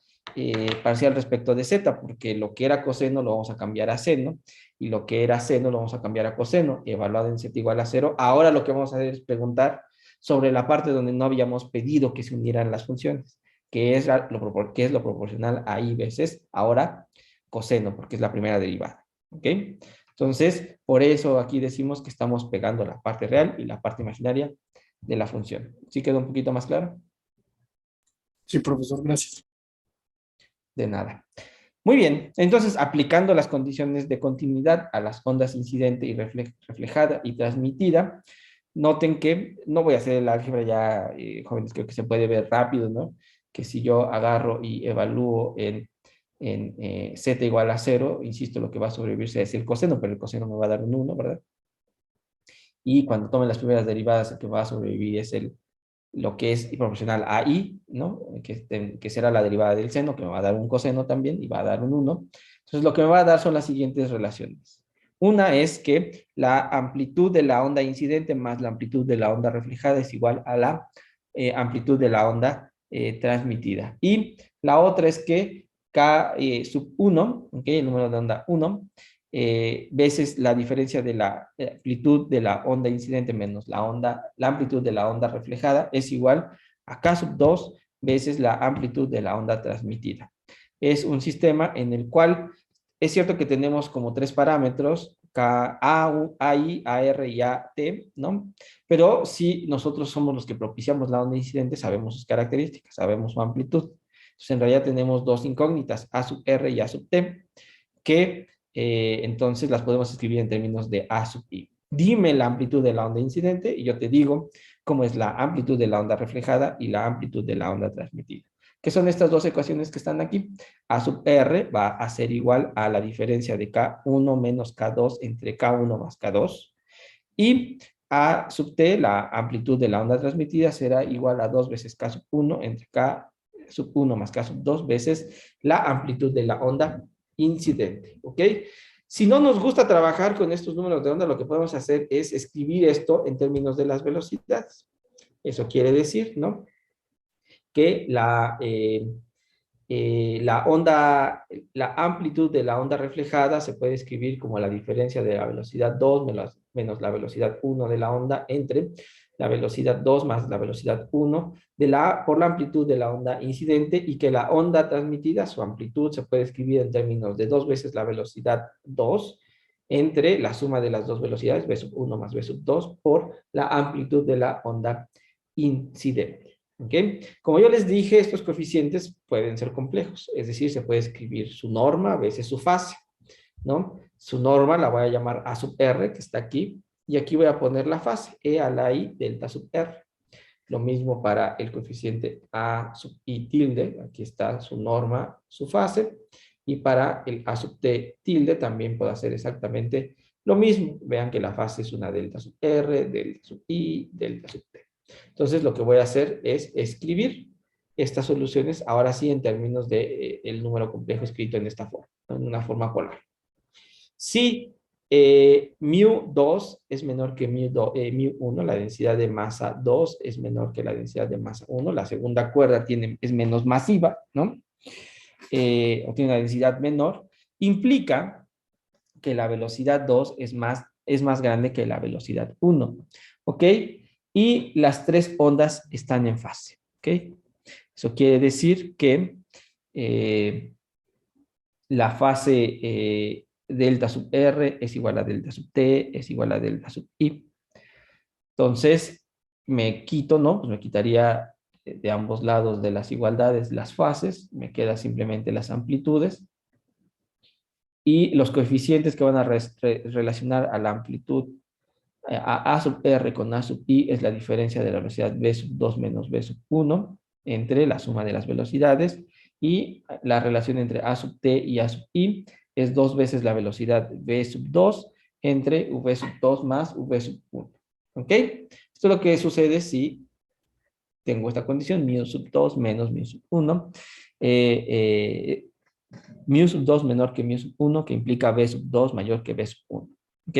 parcial respecto de z, porque lo que era coseno lo vamos a cambiar a seno, y lo que era seno lo vamos a cambiar a coseno, evaluado en z igual a 0. Ahora lo que vamos a hacer es preguntar sobre la parte donde no habíamos pedido que se unieran las funciones, que es lo proporcional a i veces, ahora, coseno, porque es la primera derivada. ¿Ok? Entonces, por eso aquí decimos que estamos pegando la parte real y la parte imaginaria de la función. ¿Sí quedó un poquito más claro? Sí, profesor, gracias. De nada. Muy bien, entonces aplicando las condiciones de continuidad a las ondas incidente y reflejada y transmitida, noten que, no voy a hacer el álgebra ya, jóvenes, creo que se puede ver rápido, ¿no? Que si yo agarro y evalúo en z igual a 0, insisto, lo que va a sobrevivirse es el coseno, pero el coseno me va a dar un 1, ¿verdad? Y cuando tomen las primeras derivadas, el que va a sobrevivir es lo que es proporcional a i, ¿no? Que será la derivada del seno, que me va a dar un coseno también y va a dar un 1. Entonces, lo que me va a dar son las siguientes relaciones. Una es que la amplitud de la onda incidente más la amplitud de la onda reflejada es igual a la amplitud de la onda transmitida. Y la otra es que K sub 1, ¿okay? El número de onda 1, veces la diferencia de la amplitud de la onda incidente menos la amplitud de la onda reflejada es igual a K sub 2 veces la amplitud de la onda transmitida. Es un sistema en el cual es cierto que tenemos como tres parámetros, K, A, I, AR y AT, ¿no? Pero si nosotros somos los que propiciamos la onda incidente, sabemos sus características, sabemos su amplitud. Entonces, en realidad tenemos dos incógnitas, A sub R y A sub T, que entonces las podemos escribir en términos de A sub I. Dime la amplitud de la onda incidente y yo te digo cómo es la amplitud de la onda reflejada y la amplitud de la onda transmitida. ¿Qué son estas dos ecuaciones que están aquí? A sub R va a ser igual a la diferencia de K1 menos K2 entre K1 más K2. Y A sub T, la amplitud de la onda transmitida, será igual a 2 veces K sub 1 entre K sub 1 más K sub 2 veces la amplitud de la onda incidente, ¿ok? Si no nos gusta trabajar con estos números de onda, lo que podemos hacer es escribir esto en términos de las velocidades. Eso quiere decir, ¿no? Que la onda, la amplitud de la onda reflejada se puede escribir como la diferencia de la velocidad 2 menos la velocidad 1 de la onda entre la velocidad 2 más la velocidad 1 por la amplitud de la onda incidente, y que la onda transmitida, su amplitud, se puede escribir en términos de 2 veces la velocidad 2 entre la suma de las dos velocidades, v sub 1 más v sub 2, por la amplitud de la onda incidente. ¿Ok? Como yo les dije, estos coeficientes pueden ser complejos, es decir, se puede escribir su norma veces su fase, ¿no? Su norma la voy a llamar A sub R, que está aquí, y aquí voy a poner la fase, E a la I delta sub R. Lo mismo para el coeficiente A sub I tilde, aquí está su norma, su fase, y para el A sub T tilde también puedo hacer exactamente lo mismo. Vean que la fase es una delta sub R, delta sub I, delta sub T. Entonces, lo que voy a hacer es escribir estas soluciones, ahora sí, en términos de el número complejo escrito en esta forma, en una forma polar. Si mu2 es menor que mu1, la densidad de masa 2 es menor que la densidad de masa 1, la segunda cuerda es menos masiva, ¿no? O tiene una densidad menor, implica que la velocidad 2 es más grande que la velocidad 1, ¿ok? Y las tres ondas están en fase, ¿ok? Eso quiere decir que la fase delta sub R es igual a delta sub T, es igual a delta sub I. Entonces, me quito, ¿no? Pues me quitaría de ambos lados de las igualdades las fases, me quedan simplemente las amplitudes, y los coeficientes que van a relacionar a la amplitud a sub R con A sub I es la diferencia de la velocidad v sub 2 menos v sub 1 entre la suma de las velocidades, y la relación entre A sub T y A sub I es 2 veces la velocidad v sub 2 entre v sub 2 más v sub 1. ¿Ok? Esto es lo que sucede si tengo esta condición, mu sub 2 menos mu sub 1. Mu sub 2 menor que mu sub 1, que implica v sub 2 mayor que v sub 1. ¿Ok?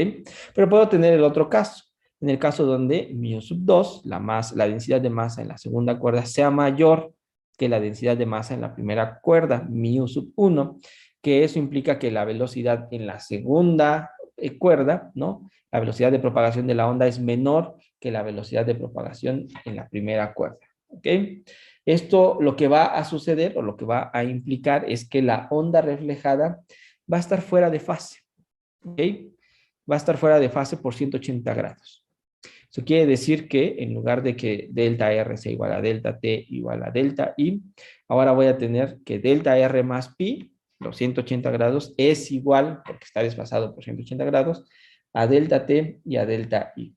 Pero puedo tener el otro caso. En el caso donde mu sub 2, la densidad de masa en la segunda cuerda, sea mayor que la densidad de masa en la primera cuerda, mu sub 1, que eso implica que la velocidad en la segunda cuerda, ¿no? La velocidad de propagación de la onda es menor que la velocidad de propagación en la primera cuerda. ¿Ok? Esto lo que va a suceder o lo que va a implicar es que la onda reflejada va a estar fuera de fase. ¿Ok? Va a estar fuera de fase por 180 grados. Eso quiere decir que en lugar de que delta R sea igual a delta T igual a delta I, ahora voy a tener que delta R más pi, los 180 grados, es igual, porque está desfasado por 180 grados, a delta T y a delta I.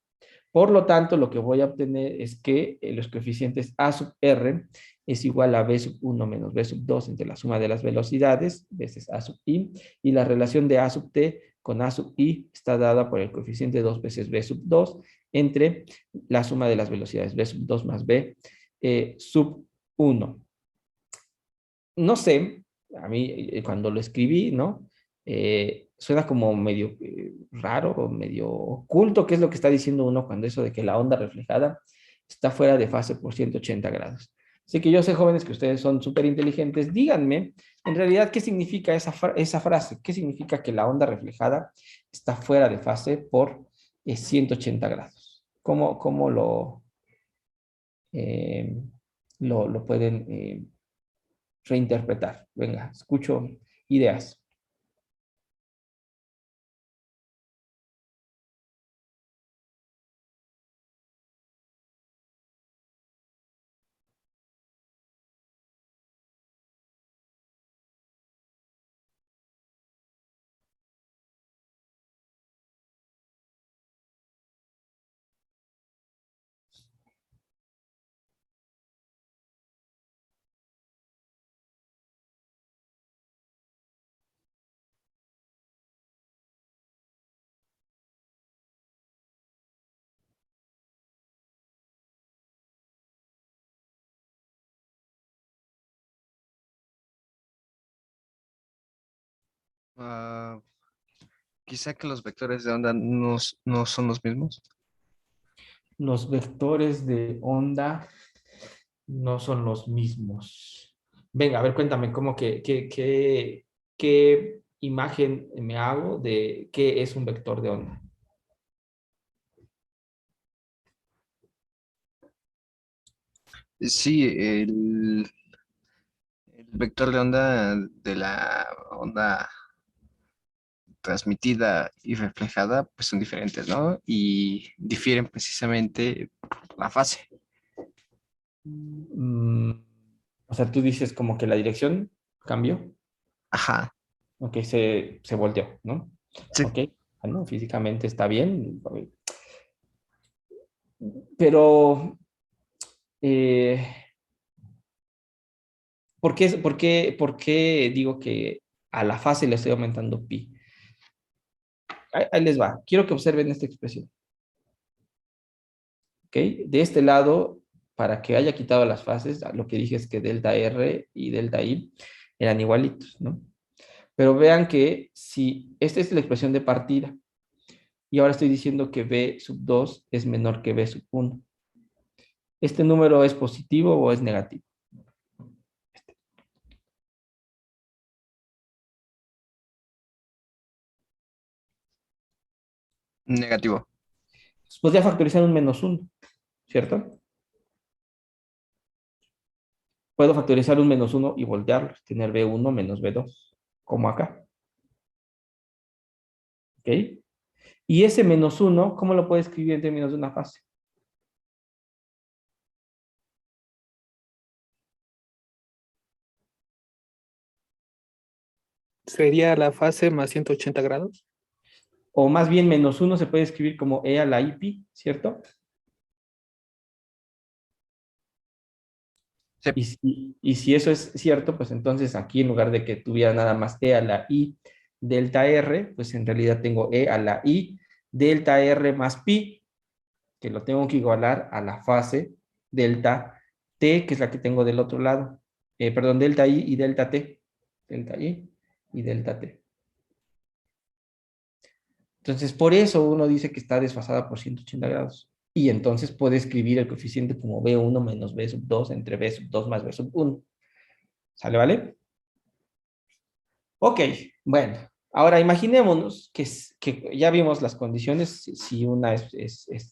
Por lo tanto, lo que voy a obtener es que los coeficientes A sub R es igual a V sub 1 menos V sub 2 entre la suma de las velocidades, veces A sub I, y la relación de A sub T con A sub I está dada por el coeficiente 2 veces V sub 2 entre la suma de las velocidades, V sub 2 más V sub 1. No sé, a mí cuando lo escribí, ¿no? Suena como medio raro o medio oculto, qué es lo que está diciendo uno cuando eso de que la onda reflejada está fuera de fase por 180 grados. Así que yo sé, jóvenes, que ustedes son súper inteligentes. Díganme, en realidad, ¿qué significa esa frase? ¿Qué significa que la onda reflejada está fuera de fase por 180 grados? ¿Cómo eh, lo pueden reinterpretar? Venga, escucho ideas. Ah, quizá que los vectores de onda no son los mismos. Los vectores de onda no son los mismos. Venga, a ver, cuéntame, ¿cómo qué imagen me hago de qué es un vector de onda? Sí, el vector de onda de la onda transmitida y reflejada, pues son diferentes, ¿no? Y difieren precisamente por la fase. Mm, o sea, tú dices como que la dirección cambió, Ajá, ok, se volteó, ¿no? sí. Ok, bueno, físicamente está bien, pero eh, por qué digo que a la fase le estoy aumentando pi? Ahí les va, quiero que observen esta expresión, ¿ok? De este lado, para que haya quitado las fases, lo que dije es que delta R y delta I eran igualitos, ¿no? Pero vean que si esta es la expresión de partida, y ahora estoy diciendo que B sub 2 es menor que B sub 1. ¿Este número es positivo o es negativo? Negativo. Podría factorizar un menos 1, ¿cierto? Puedo factorizar un menos 1 y voltearlo, tener B1 menos B2, como acá, ¿ok? Y ese menos 1, ¿cómo lo puedo escribir en términos de una fase? Sería la fase más 180 grados. O más bien menos 1 se puede escribir como E a la IP, ¿cierto? Sí. Y si eso es cierto, pues entonces aquí en lugar de que tuviera nada más E a la I delta R, pues en realidad tengo E a la I delta R más pi, que lo tengo que igualar a la fase delta T, que es la que tengo del otro lado. Perdón, delta I y delta T. Delta I y delta T. Entonces, por eso uno dice que está desfasada por 180 grados. Y entonces puede escribir el coeficiente como B1 menos B sub 2 entre B sub 2 más B sub 1. ¿Sale, vale? Ok, bueno. Ahora imaginémonos que ya vimos las condiciones, si una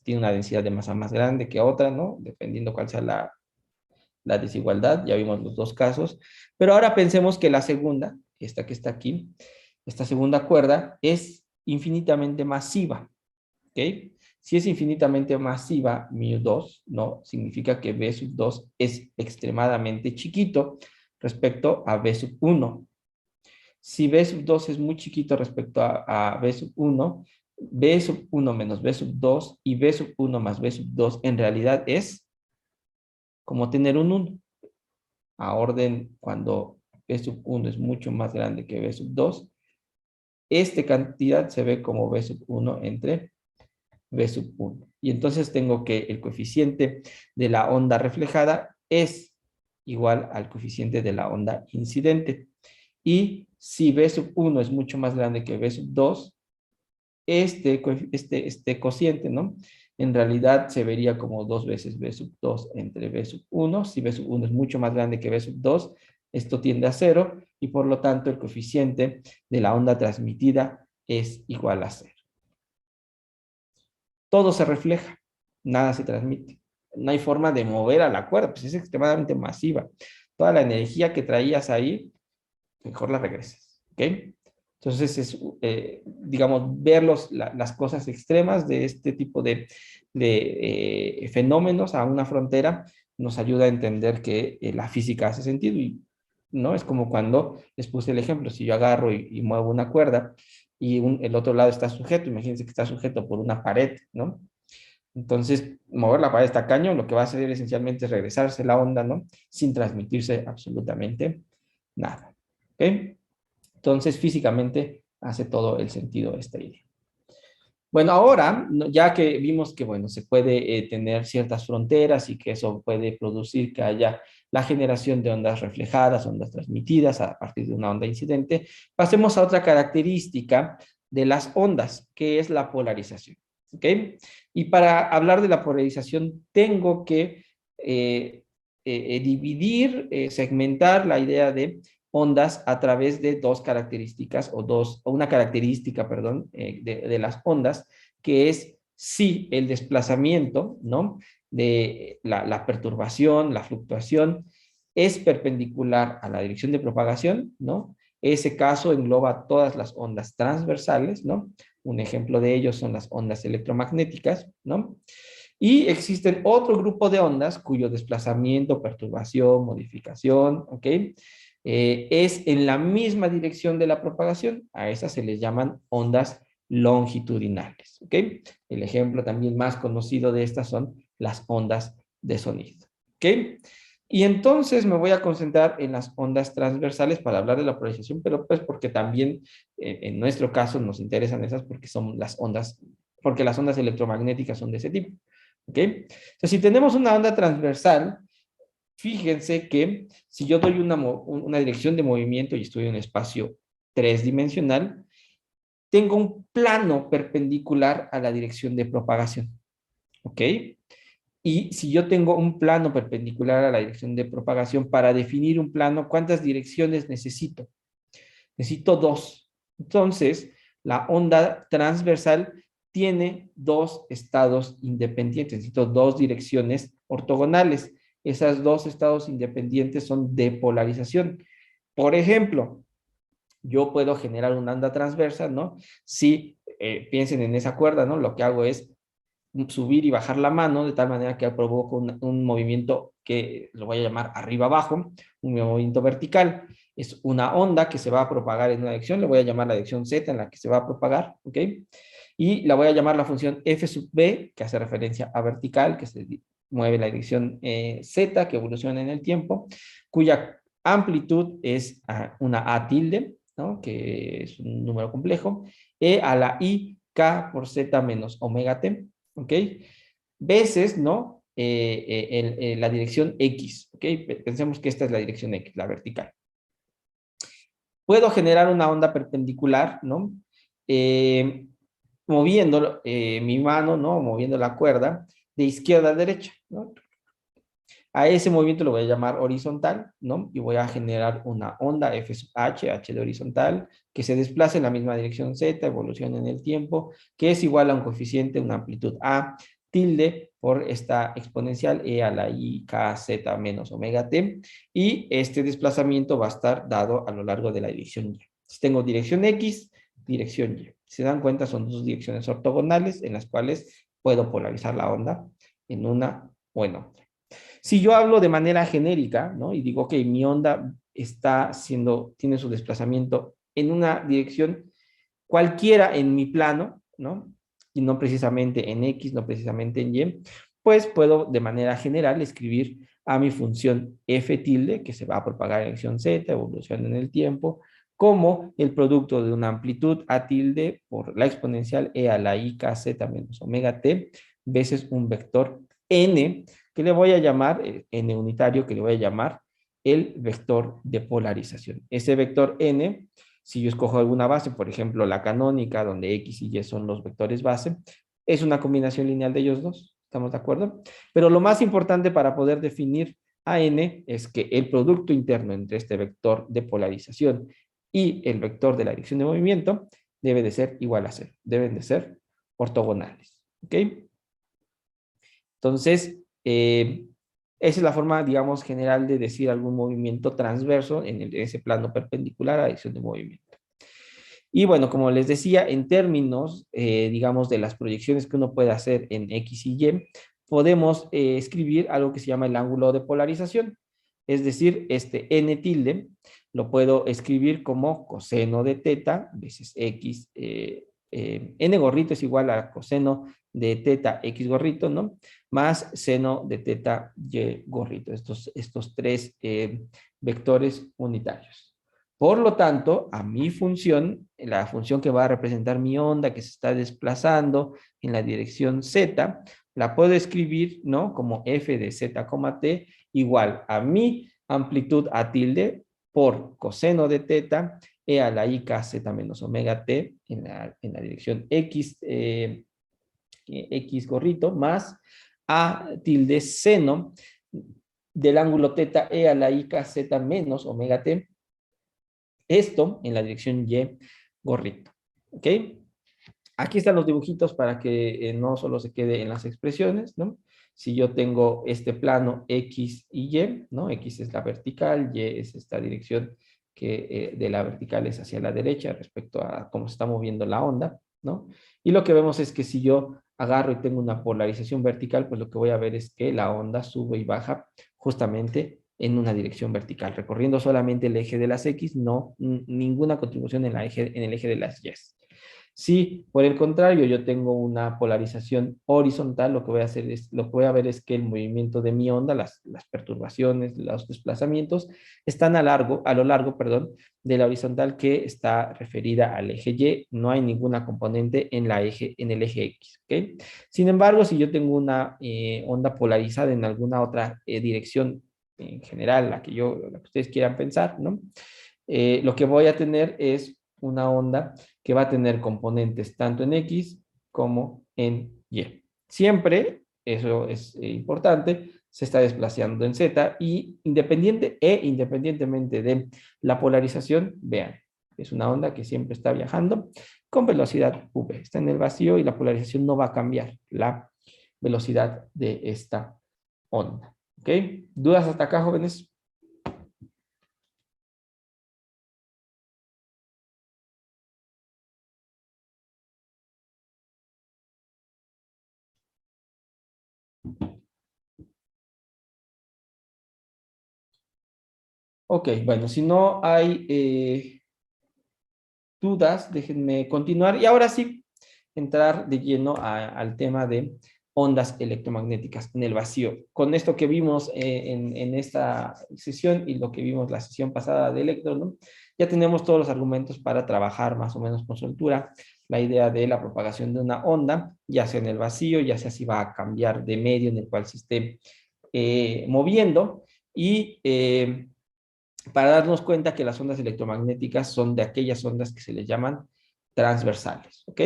tiene una densidad de masa más grande que otra, ¿no? Dependiendo cuál sea la desigualdad, ya vimos los dos casos. Pero ahora pensemos que la segunda, esta que está aquí, esta segunda cuerda es infinitamente masiva. ¿Ok? Si es infinitamente masiva, μ2, ¿no? Significa que B sub 2 es extremadamente chiquito respecto a B sub 1. Si B sub 2 es muy chiquito respecto a B sub 1, B sub 1 menos B sub 2 y B sub 1 más B sub 2 en realidad es como tener un 1. A orden cuando B sub 1 es mucho más grande que B sub 2, esta cantidad se ve como B sub 1 entre B sub 1. Y entonces tengo que el coeficiente de la onda reflejada es igual al coeficiente de la onda incidente. Y si B sub 1 es mucho más grande que B sub 2, este cociente, ¿no? En realidad se vería como 2 veces B sub 2 entre B sub 1. Si B sub 1 es mucho más grande que B sub 2, esto tiende a 0 y por lo tanto el coeficiente de la onda transmitida es igual a 0. Todo se refleja, nada se transmite. No hay forma de mover a la cuerda, pues es extremadamente masiva. Toda la energía que traías ahí, mejor la regresas. ¿Ok? Entonces, digamos, ver las cosas extremas de este tipo de fenómenos a una frontera nos ayuda a entender que la física hace sentido y no es como cuando les puse el ejemplo, si yo agarro y muevo una cuerda y el otro lado está sujeto, imagínense que está sujeto por una pared, ¿no? Entonces, mover la pared tacaño lo que va a hacer esencialmente es regresarse la onda, ¿no? Sin transmitirse absolutamente nada. ¿Ok? Entonces, físicamente hace todo el sentido esta idea. Bueno, ahora, ya que vimos que, bueno, se puede tener ciertas fronteras y que eso puede producir que haya la generación de ondas reflejadas, ondas transmitidas a partir de una onda incidente, pasemos a otra característica de las ondas, que es la polarización. ¿Ok? Y para hablar de la polarización, tengo que dividir, segmentar la idea de ondas a través de dos características o una característica, perdón, de las ondas, que es si el desplazamiento, ¿no? De la perturbación, la fluctuación, es perpendicular a la dirección de propagación, ¿no? Ese caso engloba todas las ondas transversales, ¿no? Un ejemplo de ello son las ondas electromagnéticas, ¿no? Y existen otro grupo de ondas cuyo desplazamiento, perturbación, modificación, ¿ok? Es en la misma dirección de la propagación. A esas se les llaman ondas longitudinales, ¿ok? El ejemplo también más conocido de estas son las ondas de sonido, ¿ok? Y entonces me voy a concentrar en las ondas transversales para hablar de la polarización, pero pues porque también en nuestro caso nos interesan esas porque son las ondas, porque las ondas electromagnéticas son de ese tipo, ¿ok? Entonces, si tenemos una onda transversal, fíjense que si yo doy una dirección de movimiento y estoy en un espacio tridimensional, tengo un plano perpendicular a la dirección de propagación, ¿ok? Y si yo tengo un plano perpendicular a la dirección de propagación, para definir un plano, ¿cuántas direcciones necesito? Necesito dos. Entonces, la onda transversal tiene dos estados independientes. Necesito dos direcciones ortogonales. Esas dos estados independientes son de polarización. Por ejemplo, yo puedo generar una onda transversa, ¿no? Si piensen en esa cuerda, ¿no? Lo que hago es subir y bajar la mano de tal manera que provoco un movimiento que lo voy a llamar arriba-abajo, un movimiento vertical. Es una onda que se va a propagar en una dirección, le voy a llamar la dirección Z en la que se va a propagar, ¿ok? Y la voy a llamar la función f sub b, que hace referencia a vertical, que se mueve en la dirección Z, que evoluciona en el tiempo, cuya amplitud es una A tilde, ¿no? Que es un número complejo, e a la I K por Z menos omega T, ¿ok? Veces, ¿no? La dirección X, ¿ok? Pensemos que esta es la dirección X, la vertical. Puedo generar una onda perpendicular, ¿no? Moviendo mi mano, ¿no? Moviendo la cuerda de izquierda a derecha, ¿no? A ese movimiento lo voy a llamar horizontal, ¿no? Y voy a generar una onda F sub H, H de horizontal, que se desplace en la misma dirección Z, evoluciona en el tiempo, que es igual a un coeficiente, una amplitud A, tilde por esta exponencial E a la I, K, Z menos omega T, y este desplazamiento va a estar dado a lo largo de la dirección Y. Si tengo dirección X, dirección Y. Si se dan cuenta, son dos direcciones ortogonales en las cuales puedo polarizar la onda en una o en otra. Si yo hablo de manera genérica, ¿no? Y digo, ok, mi onda tiene su desplazamiento en una dirección cualquiera en mi plano, ¿no? Y no precisamente en X, no precisamente en Y, pues puedo de manera general escribir a mi función f tilde, que se va a propagar en dirección Z, evolución en el tiempo, como el producto de una amplitud a tilde por la exponencial e a la i k z menos omega t, veces un vector n, que le voy a llamar, n unitario, que le voy a llamar el vector de polarización. Ese vector n, si yo escojo alguna base, por ejemplo, la canónica, donde x y y son los vectores base, es una combinación lineal de ellos dos, ¿estamos de acuerdo? Pero lo más importante para poder definir a n es que el producto interno entre este vector de polarización y el vector de la dirección de movimiento debe de ser igual a 0, deben de ser ortogonales, ¿ok? Entonces, esa es la forma, digamos, general de decir algún movimiento transverso en ese plano perpendicular a la dirección de movimiento. Y bueno, como les decía, en términos, digamos, de las proyecciones que uno puede hacer en X y Y, podemos escribir algo que se llama el ángulo de polarización. Es decir, este n tilde lo puedo escribir como coseno de teta veces X. N gorrito es igual a coseno de teta X gorrito, ¿no? Más seno de teta Y gorrito. Estos tres vectores unitarios. Por lo tanto, a mi función, la función que va a representar mi onda que se está desplazando en la dirección z, la puedo escribir, ¿no? Como f de z, t igual a mi amplitud a tilde por coseno de teta e a la i k z menos omega t en la dirección x, x gorrito más a tilde seno del ángulo teta e a la i k z menos omega t, esto en la dirección y gorrito. ¿Ok? Aquí están los dibujitos para que no solo se quede en las expresiones, ¿no? Si yo tengo este plano X y Y, ¿no? X es la vertical, Y es esta dirección que de la vertical es hacia la derecha respecto a cómo se está moviendo la onda, ¿no? Y lo que vemos es que si yo agarro y tengo una polarización vertical, pues lo que voy a ver es que la onda sube y baja justamente en una dirección vertical, recorriendo solamente el eje de las X, no ninguna contribución en el eje de las Y. Si por el contrario yo tengo una polarización horizontal, lo que voy a hacer es, lo que voy a ver es que el movimiento de mi onda, las perturbaciones, los desplazamientos, están a lo largo, perdón, de la horizontal que está referida al eje Y, no hay ninguna componente en el eje X, ¿ok? Sin embargo, si yo tengo una onda polarizada en alguna otra dirección en general, la que ustedes quieran pensar, ¿no? Lo que voy a tener es una onda que va a tener componentes tanto en X como en Y. Siempre, eso es importante, se está desplazando en Z y independientemente de la polarización, vean, es una onda que siempre está viajando con velocidad v. Está en el vacío y la polarización no va a cambiar la velocidad de esta onda. ¿Ok? ¿Dudas hasta acá, jóvenes? Ok, bueno, si no hay dudas, déjenme continuar. Y ahora sí, entrar de lleno al tema de ondas electromagnéticas en el vacío. Con esto que vimos en esta sesión y lo que vimos la sesión pasada de electro, ¿no? Ya tenemos todos los argumentos para trabajar más o menos con soltura la idea de la propagación de una onda, ya sea en el vacío, ya sea si va a cambiar de medio en el cual se esté moviendo. Y para darnos cuenta que las ondas electromagnéticas son de aquellas ondas que se les llaman transversales, ¿ok?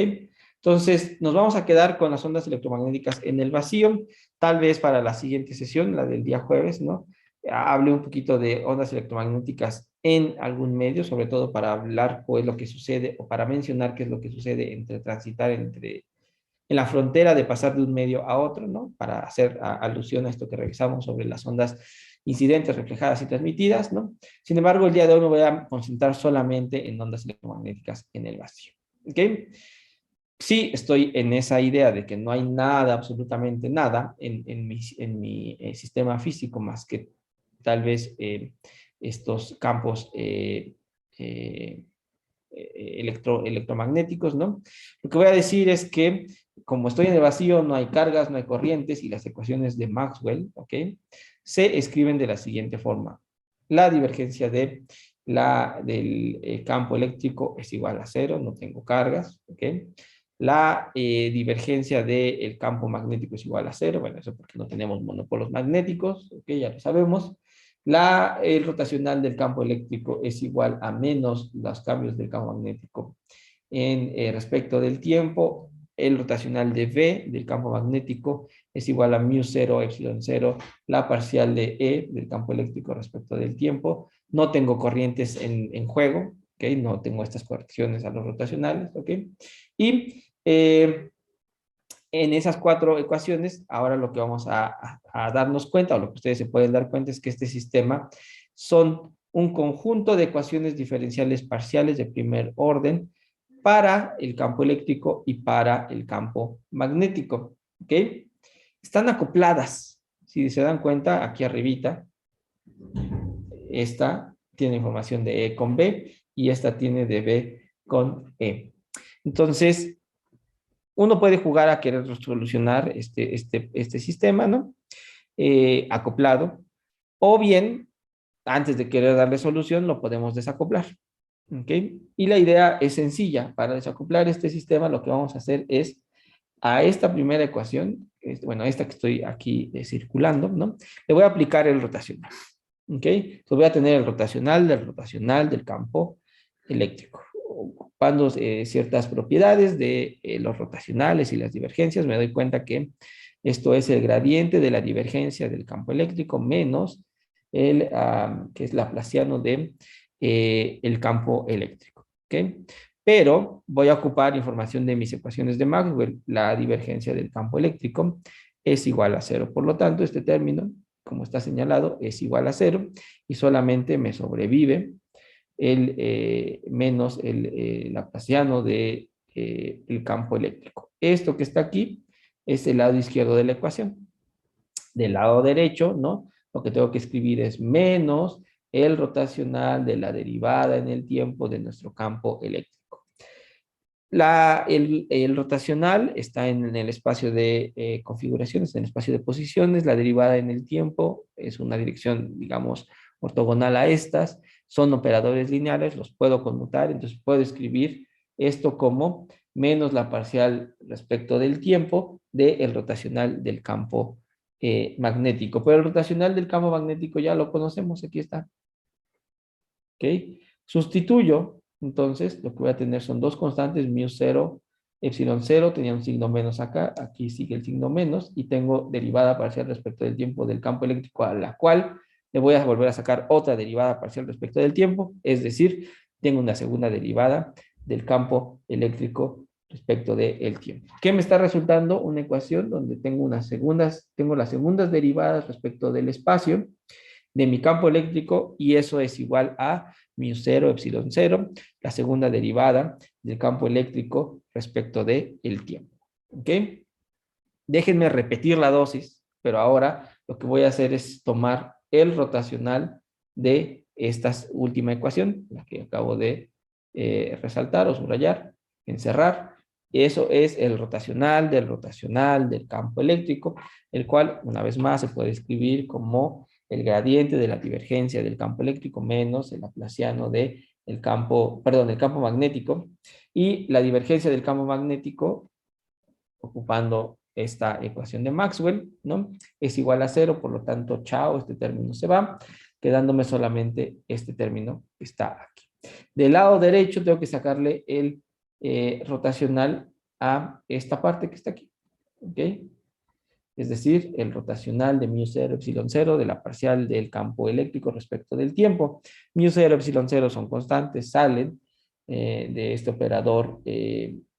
Entonces, nos vamos a quedar con las ondas electromagnéticas en el vacío, tal vez para la siguiente sesión, la del día jueves, ¿no? Hable un poquito de ondas electromagnéticas en algún medio, sobre todo para hablar qué es lo que sucede o para mencionar qué es lo que sucede entre transitar en la frontera de pasar de un medio a otro, ¿no? Para hacer alusión a esto que revisamos sobre las ondas incidentes, reflejadas y transmitidas, ¿no? Sin embargo, el día de hoy me voy a concentrar solamente en ondas electromagnéticas en el vacío, ¿ok? Sí, estoy en esa idea de que no hay nada, absolutamente nada, en mi sistema físico más que tal vez estos campos electromagnéticos, ¿no? Lo que voy a decir es que como estoy en el vacío, no hay cargas, no hay corrientes y las ecuaciones de Maxwell, ¿ok? Se escriben de la siguiente forma. La divergencia del campo eléctrico es igual a cero, no tengo cargas, ¿ok? La divergencia del campo magnético es igual a cero, bueno, eso porque no tenemos monopolos magnéticos, ¿ok? Ya lo sabemos. El rotacional del campo eléctrico es igual a menos los cambios del campo magnético respecto del tiempo. El rotacional de V del campo magnético es igual a μ0 epsilon 0, la parcial de E del campo eléctrico respecto del tiempo. No tengo corrientes en juego, ¿ok? No tengo estas correcciones a los rotacionales, ¿ok? Y en esas cuatro ecuaciones, ahora lo que vamos a darnos cuenta, o lo que ustedes se pueden dar cuenta, es que este sistema son un conjunto de ecuaciones diferenciales parciales de primer orden para el campo eléctrico y para el campo magnético, ¿ok? Están acopladas, si se dan cuenta, aquí arribita, esta tiene información de E con B y esta tiene de B con E. Entonces, uno puede jugar a querer solucionar este sistema, ¿no? Acoplado, o bien, antes de querer darle solución, lo podemos desacoplar, ¿Ok? Y la idea es sencilla. Para desacoplar este sistema, lo que vamos a hacer es a esta primera ecuación, bueno, esta que estoy aquí circulando, ¿no? Le voy a aplicar el rotacional. ¿Ok? Entonces voy a tener el rotacional del campo eléctrico. Ocupando ciertas propiedades de los rotacionales y las divergencias, me doy cuenta que esto es el gradiente de la divergencia del campo eléctrico menos el que es laplaciano de el campo eléctrico. ¿Ok? Pero voy a ocupar información de mis ecuaciones de Maxwell. La divergencia del campo eléctrico es igual a cero. Por lo tanto, este término, como está señalado, es igual a cero y solamente me sobrevive el menos el laplaciano de el campo eléctrico. Esto que está aquí es el lado izquierdo de la ecuación. Del lado derecho, ¿no? Lo que tengo que escribir es menos el rotacional de la derivada en el tiempo de nuestro campo eléctrico. El rotacional está en el espacio de configuraciones, en el espacio de posiciones. La derivada en el tiempo es una dirección, digamos, ortogonal a estas. Son operadores lineales, los puedo conmutar, entonces puedo escribir esto como menos la parcial respecto del tiempo del rotacional del campo magnético. Pero el rotacional del campo magnético ya lo conocemos, aquí está. ¿Ok? Sustituyo, entonces, lo que voy a tener son dos constantes, μ0, ε0, tenía un signo menos acá, aquí sigue el signo menos, y tengo derivada parcial respecto del tiempo del campo eléctrico, a la cual le voy a volver a sacar otra derivada parcial respecto del tiempo, es decir, tengo una segunda derivada del campo eléctrico respecto del tiempo. ¿Qué me está resultando? Una ecuación donde tengo las segundas derivadas respecto del espacio de mi campo eléctrico y eso es igual a μ0, ε0, la segunda derivada del campo eléctrico respecto del tiempo. ¿Ok? Déjenme repetir la dosis, pero ahora lo que voy a hacer es tomar el rotacional de esta última ecuación, la que acabo de resaltar o subrayar, encerrar. Eso es el rotacional del campo eléctrico, el cual, una vez más, se puede escribir como el gradiente de la divergencia del campo eléctrico menos el laplaciano de el campo magnético. Y la divergencia del campo magnético, ocupando esta ecuación de Maxwell, ¿no? Es igual a cero, por lo tanto, chao, este término se va, quedándome solamente este término que está aquí. Del lado derecho tengo que sacarle el rotacional a esta parte que está aquí, ¿ok? Es decir, el rotacional de μ0, ε0 de la parcial del campo eléctrico respecto del tiempo. μ0, ε0 son constantes, salen de este operador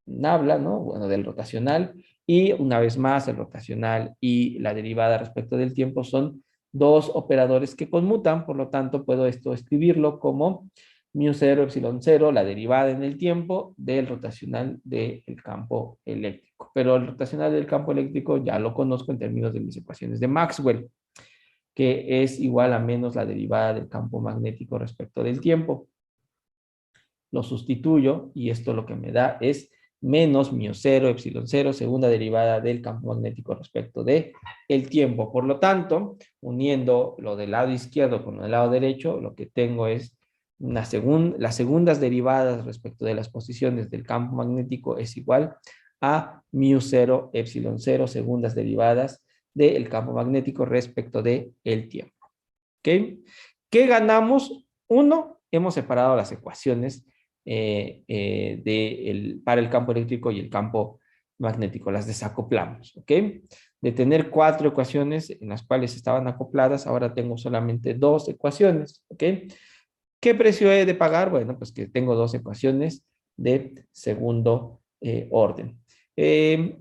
nabla, ¿no? Bueno, del rotacional. Y una vez más, el rotacional y la derivada respecto del tiempo son dos operadores que conmutan, por lo tanto, puedo esto escribirlo como μ0, ε0, la derivada en el tiempo del rotacional del campo eléctrico. Pero el rotacional del campo eléctrico ya lo conozco en términos de mis ecuaciones de Maxwell, que es igual a menos la derivada del campo magnético respecto del tiempo. Lo sustituyo y esto lo que me da es menos μ0, ε0, segunda derivada del campo magnético respecto de el tiempo. Por lo tanto, uniendo lo del lado izquierdo con el lado derecho, lo que tengo es las segundas derivadas respecto de las posiciones del campo magnético es igual a μ0, ε0, segundas derivadas del campo magnético respecto de el tiempo. ¿Ok? ¿Qué ganamos? Uno, hemos separado las ecuaciones para el campo eléctrico y el campo magnético, las desacoplamos, ¿ok? De tener 4 ecuaciones en las cuales estaban acopladas, ahora tengo solamente 2 ecuaciones, ¿ok? ¿Qué precio he de pagar? Bueno, pues que tengo 2 ecuaciones de segundo orden.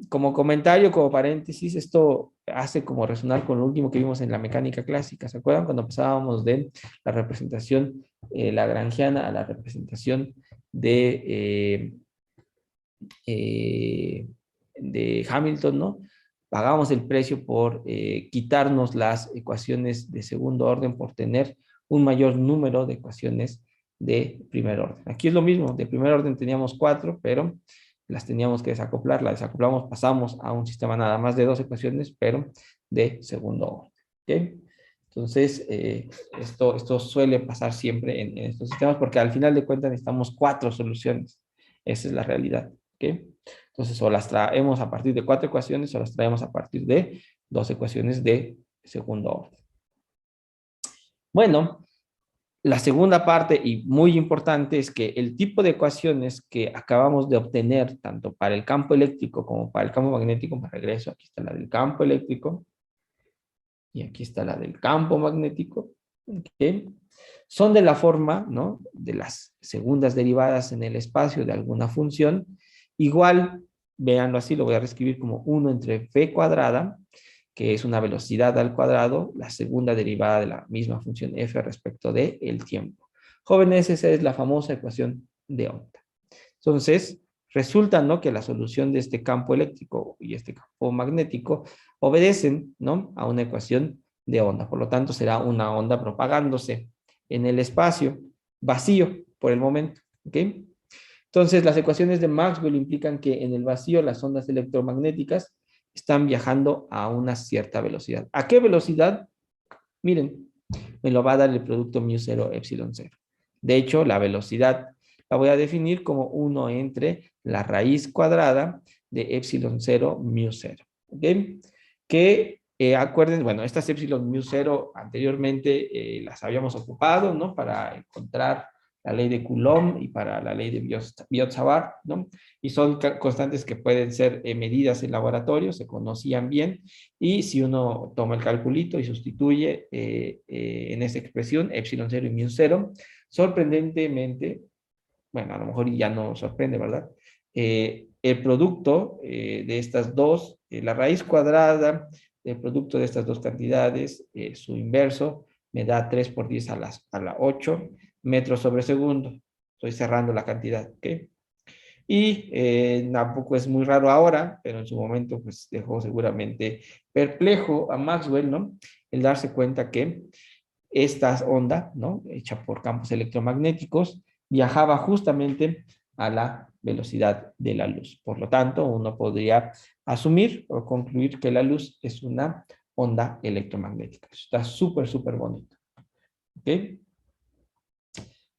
Como comentario, como paréntesis, esto hace como resonar con lo último que vimos en la mecánica clásica. ¿Se acuerdan cuando pasábamos de la representación lagrangiana a la representación de Hamilton, ¿no? Pagamos el precio por quitarnos las ecuaciones de segundo orden por tener un mayor número de ecuaciones de primer orden. Aquí es lo mismo, de primer orden teníamos 4, pero las teníamos que desacoplar, la desacoplamos, pasamos a un sistema nada más de 2 ecuaciones, pero de segundo orden. ¿Okay? Entonces, esto suele pasar siempre en estos sistemas porque al final de cuentas necesitamos 4 soluciones. Esa es la realidad. ¿Ok? Entonces, o las traemos a partir de 4 ecuaciones o las traemos a partir de 2 ecuaciones de segundo orden. Bueno, la segunda parte y muy importante es que el tipo de ecuaciones que acabamos de obtener, tanto para el campo eléctrico como para el campo magnético, me regreso, aquí está la del campo eléctrico y aquí está la del campo magnético, ¿okay? Son de la forma, ¿no?, de las segundas derivadas en el espacio de alguna función. Igual, véanlo así, lo voy a reescribir como 1 entre v cuadrada, que es una velocidad al cuadrado, la segunda derivada de la misma función f respecto de el tiempo. Jóvenes, esa es la famosa ecuación de onda. Entonces, resulta, ¿no?, que la solución de este campo eléctrico y este campo magnético obedecen, ¿no?, a una ecuación de onda. Por lo tanto, será una onda propagándose en el espacio vacío por el momento. ¿Ok? Entonces, las ecuaciones de Maxwell implican que en el vacío las ondas electromagnéticas están viajando a una cierta velocidad. ¿A qué velocidad? Miren, me lo va a dar el producto μ0 epsilon 0. De hecho, la velocidad la voy a definir como 1 entre la raíz cuadrada de epsilon 0 μ0. ¿Ok? Que acuérdense, bueno, estas epsilon μ0 anteriormente las habíamos ocupado, ¿no?, para encontrar la ley de Coulomb y para la ley de Biot-Savart, ¿no? Y son constantes que pueden ser medidas en laboratorio, se conocían bien, y si uno toma el calculito y sustituye en esa expresión, epsilon 0 y mu 0, sorprendentemente, bueno, a lo mejor ya no sorprende, ¿verdad? El producto de estas dos, la raíz cuadrada del producto de estas dos cantidades, su inverso, me da 3 por 10 a la 8 metros sobre segundo. Estoy cerrando la cantidad, ¿ok? Y tampoco es muy raro ahora, pero en su momento pues dejó seguramente perplejo a Maxwell, ¿no?, el darse cuenta que esta onda, ¿no?, hecha por campos electromagnéticos, viajaba justamente a la velocidad de la luz. Por lo tanto, uno podría asumir o concluir que la luz es una onda electromagnética. Está súper, súper bonito. ¿Ok?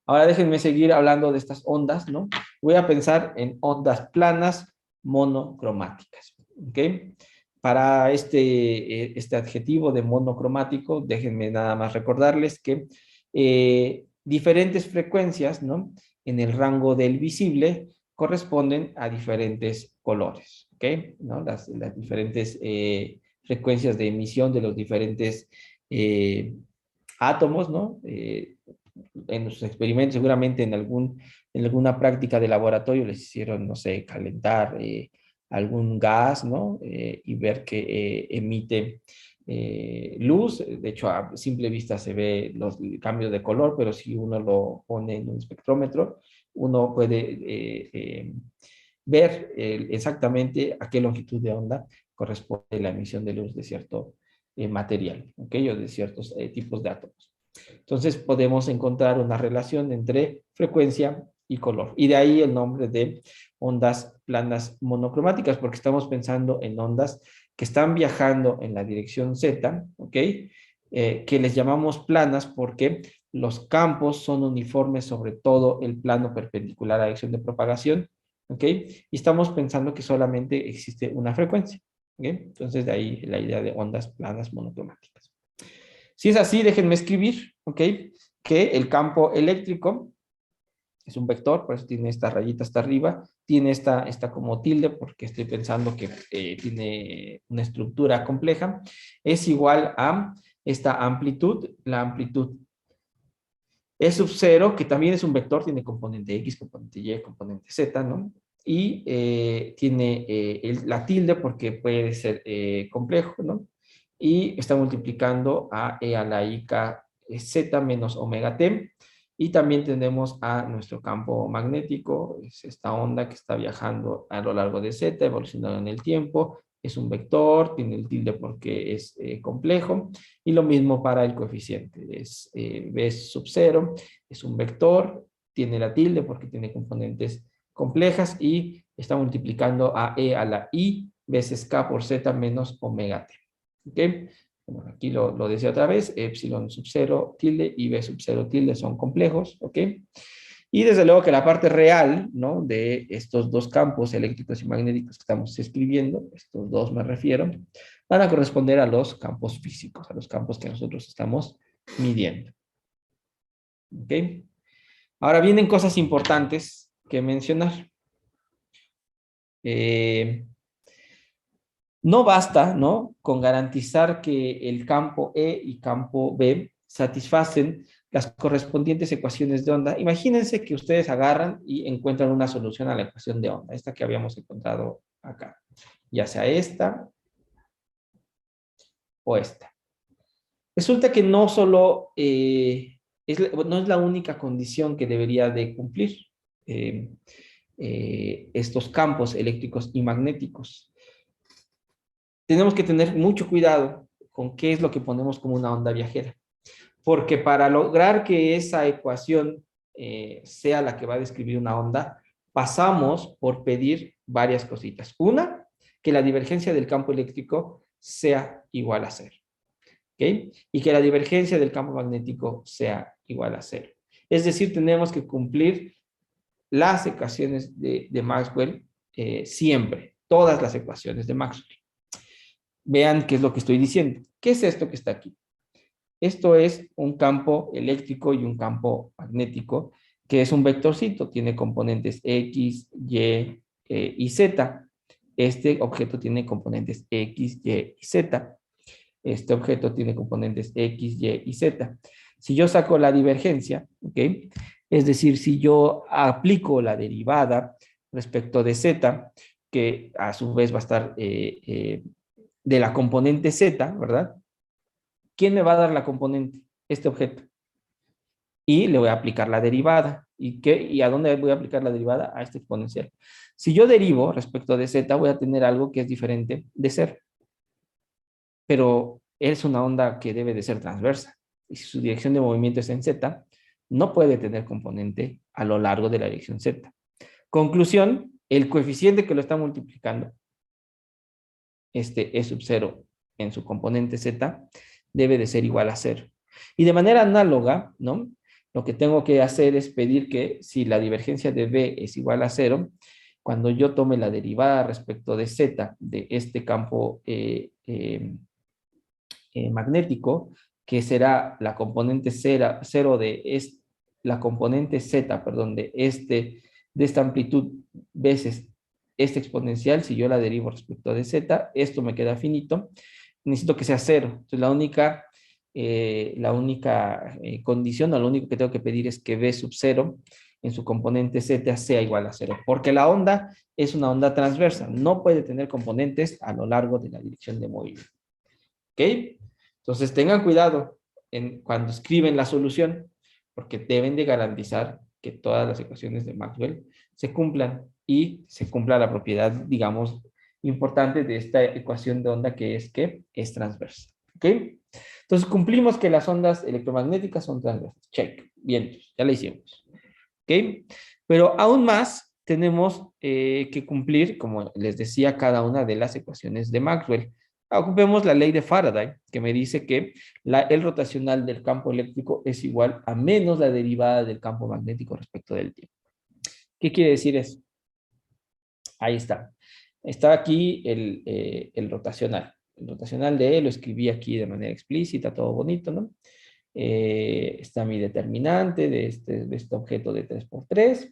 Ahora déjenme seguir hablando de estas ondas, ¿no? Voy a pensar en ondas planas monocromáticas. ¿Ok? Para este adjetivo de monocromático, déjenme nada más recordarles que diferentes frecuencias, ¿no?, en el rango del visible corresponden a diferentes colores. ¿Ok? ¿No? Las diferentes frecuencias de emisión de los diferentes átomos, ¿no? En los experimentos, seguramente en alguna práctica de laboratorio les hicieron, no sé, calentar algún gas, ¿no? Y ver que emite luz. De hecho, a simple vista se ve los cambios de color, pero si uno lo pone en un espectrómetro, uno puede ver exactamente a qué longitud de onda corresponde la emisión de luz de cierto material, ¿ok? O de ciertos tipos de átomos. Entonces podemos encontrar una relación entre frecuencia y color. Y de ahí el nombre de ondas planas monocromáticas, porque estamos pensando en ondas que están viajando en la dirección Z, ¿ok? Que les llamamos planas porque los campos son uniformes sobre todo el plano perpendicular a la dirección de propagación, ¿ok? Y estamos pensando que solamente existe una frecuencia, ¿ok? Entonces de ahí la idea de ondas planas monocromáticas. Si es así, déjenme escribir, ¿ok?, que el campo eléctrico es un vector, por eso tiene esta rayita hasta arriba, tiene esta como tilde, porque estoy pensando que tiene una estructura compleja, es igual a esta amplitud, la amplitud E sub 0, que también es un vector, tiene componente X, componente Y, componente Z, ¿no? Y tiene la tilde porque puede ser complejo, ¿no? Y está multiplicando a E a la IK Z menos omega T. Y también tenemos a nuestro campo magnético, es esta onda que está viajando a lo largo de Z, evolucionando en el tiempo. Es un vector, tiene el tilde porque es complejo. Y lo mismo para el coeficiente, es B sub 0, es un vector, tiene la tilde porque tiene componentes complejas y está multiplicando a E a la I veces K por Z menos omega T. ¿Ok? Bueno, aquí lo decía otra vez, epsilon sub 0 tilde y b sub 0 tilde son complejos, ¿ok? Y desde luego que la parte real, ¿no?, de estos dos campos eléctricos y magnéticos que estamos escribiendo, estos dos me refiero, van a corresponder a los campos físicos, a los campos que nosotros estamos midiendo. ¿Ok? Ahora vienen cosas importantes que mencionar. No basta, ¿no?, con garantizar que el campo E y campo B satisfacen las correspondientes ecuaciones de onda. Imagínense que ustedes agarran y encuentran una solución a la ecuación de onda, esta que habíamos encontrado acá, ya sea esta o esta. Resulta que no solo no es la única condición que debería de cumplir estos campos eléctricos y magnéticos. Tenemos que tener mucho cuidado con qué es lo que ponemos como una onda viajera, porque para lograr que esa ecuación sea la que va a describir una onda, pasamos por pedir varias cositas. Una, que la divergencia del campo eléctrico sea igual a cero. ¿Okay? Y que la divergencia del campo magnético sea igual a cero. Es decir, tenemos que cumplir las ecuaciones de Maxwell siempre, todas las ecuaciones de Maxwell. Vean qué es lo que estoy diciendo. ¿Qué es esto que está aquí? Esto es un campo eléctrico y un campo magnético, que es un vectorcito, tiene componentes X, Y y Z. Este objeto tiene componentes X, Y y Z. Este objeto tiene componentes X, Y y Z. Si yo saco la divergencia, ¿ok? Es decir, si yo aplico la derivada respecto de Z, que a su vez va a estar de la componente Z, ¿verdad? ¿Quién me va a dar la componente? Este objeto. Y le voy a aplicar la derivada. ¿Y a dónde voy a aplicar la derivada? A este exponencial. Si yo derivo respecto de Z, voy a tener algo que es diferente de 0. Pero es una onda que debe de ser transversa. Y si su dirección de movimiento es en Z, no puede tener componente a lo largo de la dirección Z. Conclusión, el coeficiente que lo está multiplicando, este E sub 0 en su componente Z, debe de ser igual a 0. Y de manera análoga, ¿no?, lo que tengo que hacer es pedir que si la divergencia de B es igual a 0, cuando yo tome la derivada respecto de Z de este campo magnético, que será la componente 0 de la componente Z, perdón, de esta amplitud veces este exponencial, si yo la derivo respecto de Z, esto me queda finito, necesito que sea 0. Entonces la única condición, o lo único que tengo que pedir es que B sub 0 en su componente Z sea igual a 0, porque la onda es una onda transversa, no puede tener componentes a lo largo de la dirección de movimiento. ¿Ok? Entonces tengan cuidado cuando escriben la solución, porque deben de garantizar que todas las ecuaciones de Maxwell se cumplan y se cumpla la propiedad, digamos, importante de esta ecuación de onda que es transversa. ¿Ok? Entonces cumplimos que las ondas electromagnéticas son transversas. Check. Bien, ya la hicimos. ¿Ok? Pero aún más tenemos que cumplir, como les decía, cada una de las ecuaciones de Maxwell. Ocupemos la ley de Faraday, que me dice que el rotacional del campo eléctrico es igual a menos la derivada del campo magnético respecto del tiempo. ¿Qué quiere decir eso? Ahí está. Está aquí el rotacional. El rotacional de E lo escribí aquí de manera explícita, todo bonito, ¿no? Está mi determinante de este objeto de 3×3.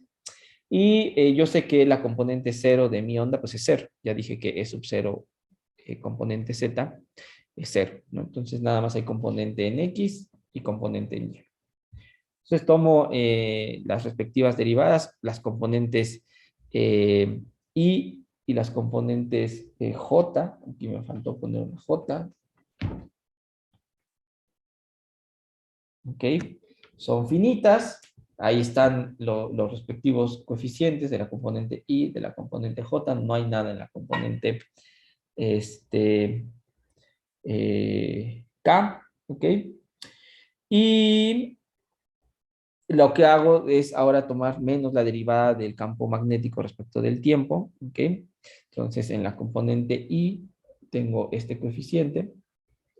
Y yo sé que la componente 0 de mi onda, pues es 0. Ya dije que E sub 0 componente Z es 0, ¿no? Entonces nada más hay componente en X y componente en Y. Entonces tomo las respectivas derivadas, las componentes Y y las componentes J. Aquí me faltó poner una J. Ok, son finitas. Ahí están los respectivos coeficientes de la componente I, de la componente J. No hay nada en la componente K, ¿ok? Y lo que hago es ahora tomar menos la derivada del campo magnético respecto del tiempo, ¿ok? Entonces en la componente I tengo este coeficiente,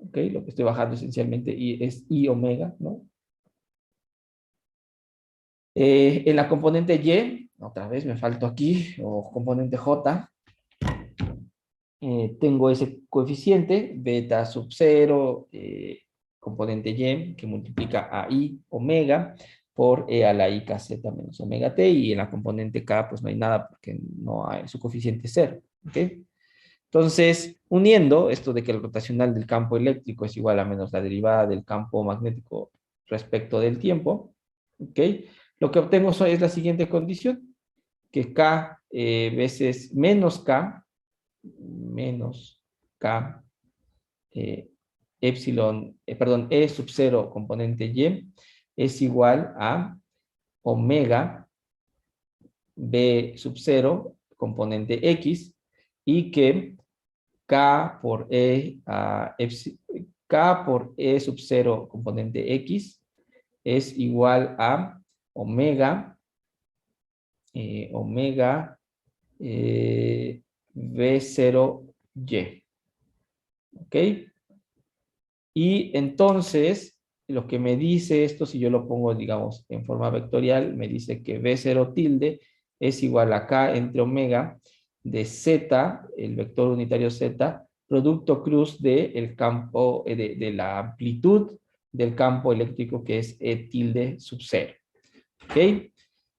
¿ok? Lo que estoy bajando esencialmente es I omega, ¿no? En la componente Y, otra vez me faltó aquí, o componente J, tengo ese coeficiente, beta sub 0, componente Y, que multiplica a I omega por E a la I kz menos omega t, y en la componente K pues no hay nada porque no hay, su coeficiente es 0, ¿ok? Entonces, uniendo esto de que el rotacional del campo eléctrico es igual a menos la derivada del campo magnético respecto del tiempo, ¿ok? Lo que obtengo es la siguiente condición, que K veces menos K epsilon, perdón, E sub 0 componente Y es igual a omega B sub 0 componente X, y que K por K por E sub 0 componente X es igual a omega, omega V0Y. ¿Ok? Y entonces, lo que me dice esto, si yo lo pongo, digamos, en forma vectorial, me dice que V0 tilde es igual a K entre omega de Z, el vector unitario Z, producto cruz del campo, de la amplitud del campo eléctrico, que es E tilde sub 0. ¿Ok?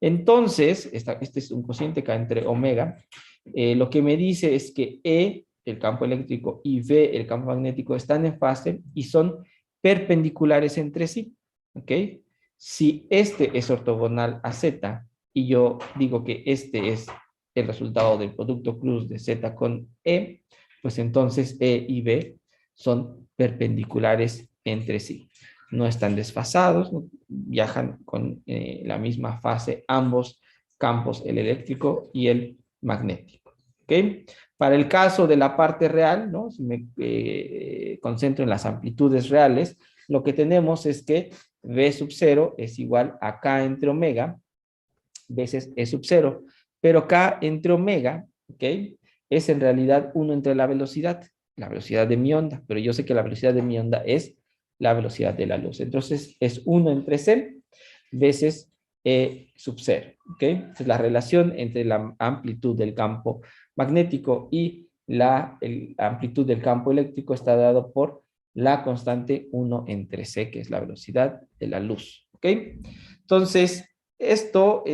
Entonces, este es un cociente K entre omega. Lo que me dice es que E, el campo eléctrico, y V, el campo magnético, están en fase y son perpendiculares entre sí. ¿Ok? Si este es ortogonal a Z y yo digo que este es el resultado del producto cruz de Z con E, pues entonces E y V son perpendiculares entre sí. No están desfasados, ¿no? Viajan con la misma fase ambos campos, el eléctrico y el magnético. ¿Okay? Para el caso de la parte real, ¿no? Si me concentro en las amplitudes reales, lo que tenemos es que V sub 0 es igual a K entre omega veces E sub 0, pero K entre omega, ¿ok? Es en realidad 1 entre la velocidad de mi onda, pero yo sé que la velocidad de mi onda es la velocidad de la luz. Entonces es 1 entre C veces E sub 0, ¿ok? Entonces la relación entre la amplitud del campo magnético y la amplitud del campo eléctrico está dado por la constante 1 entre C, que es la velocidad de la luz, ¿ok? Entonces, esto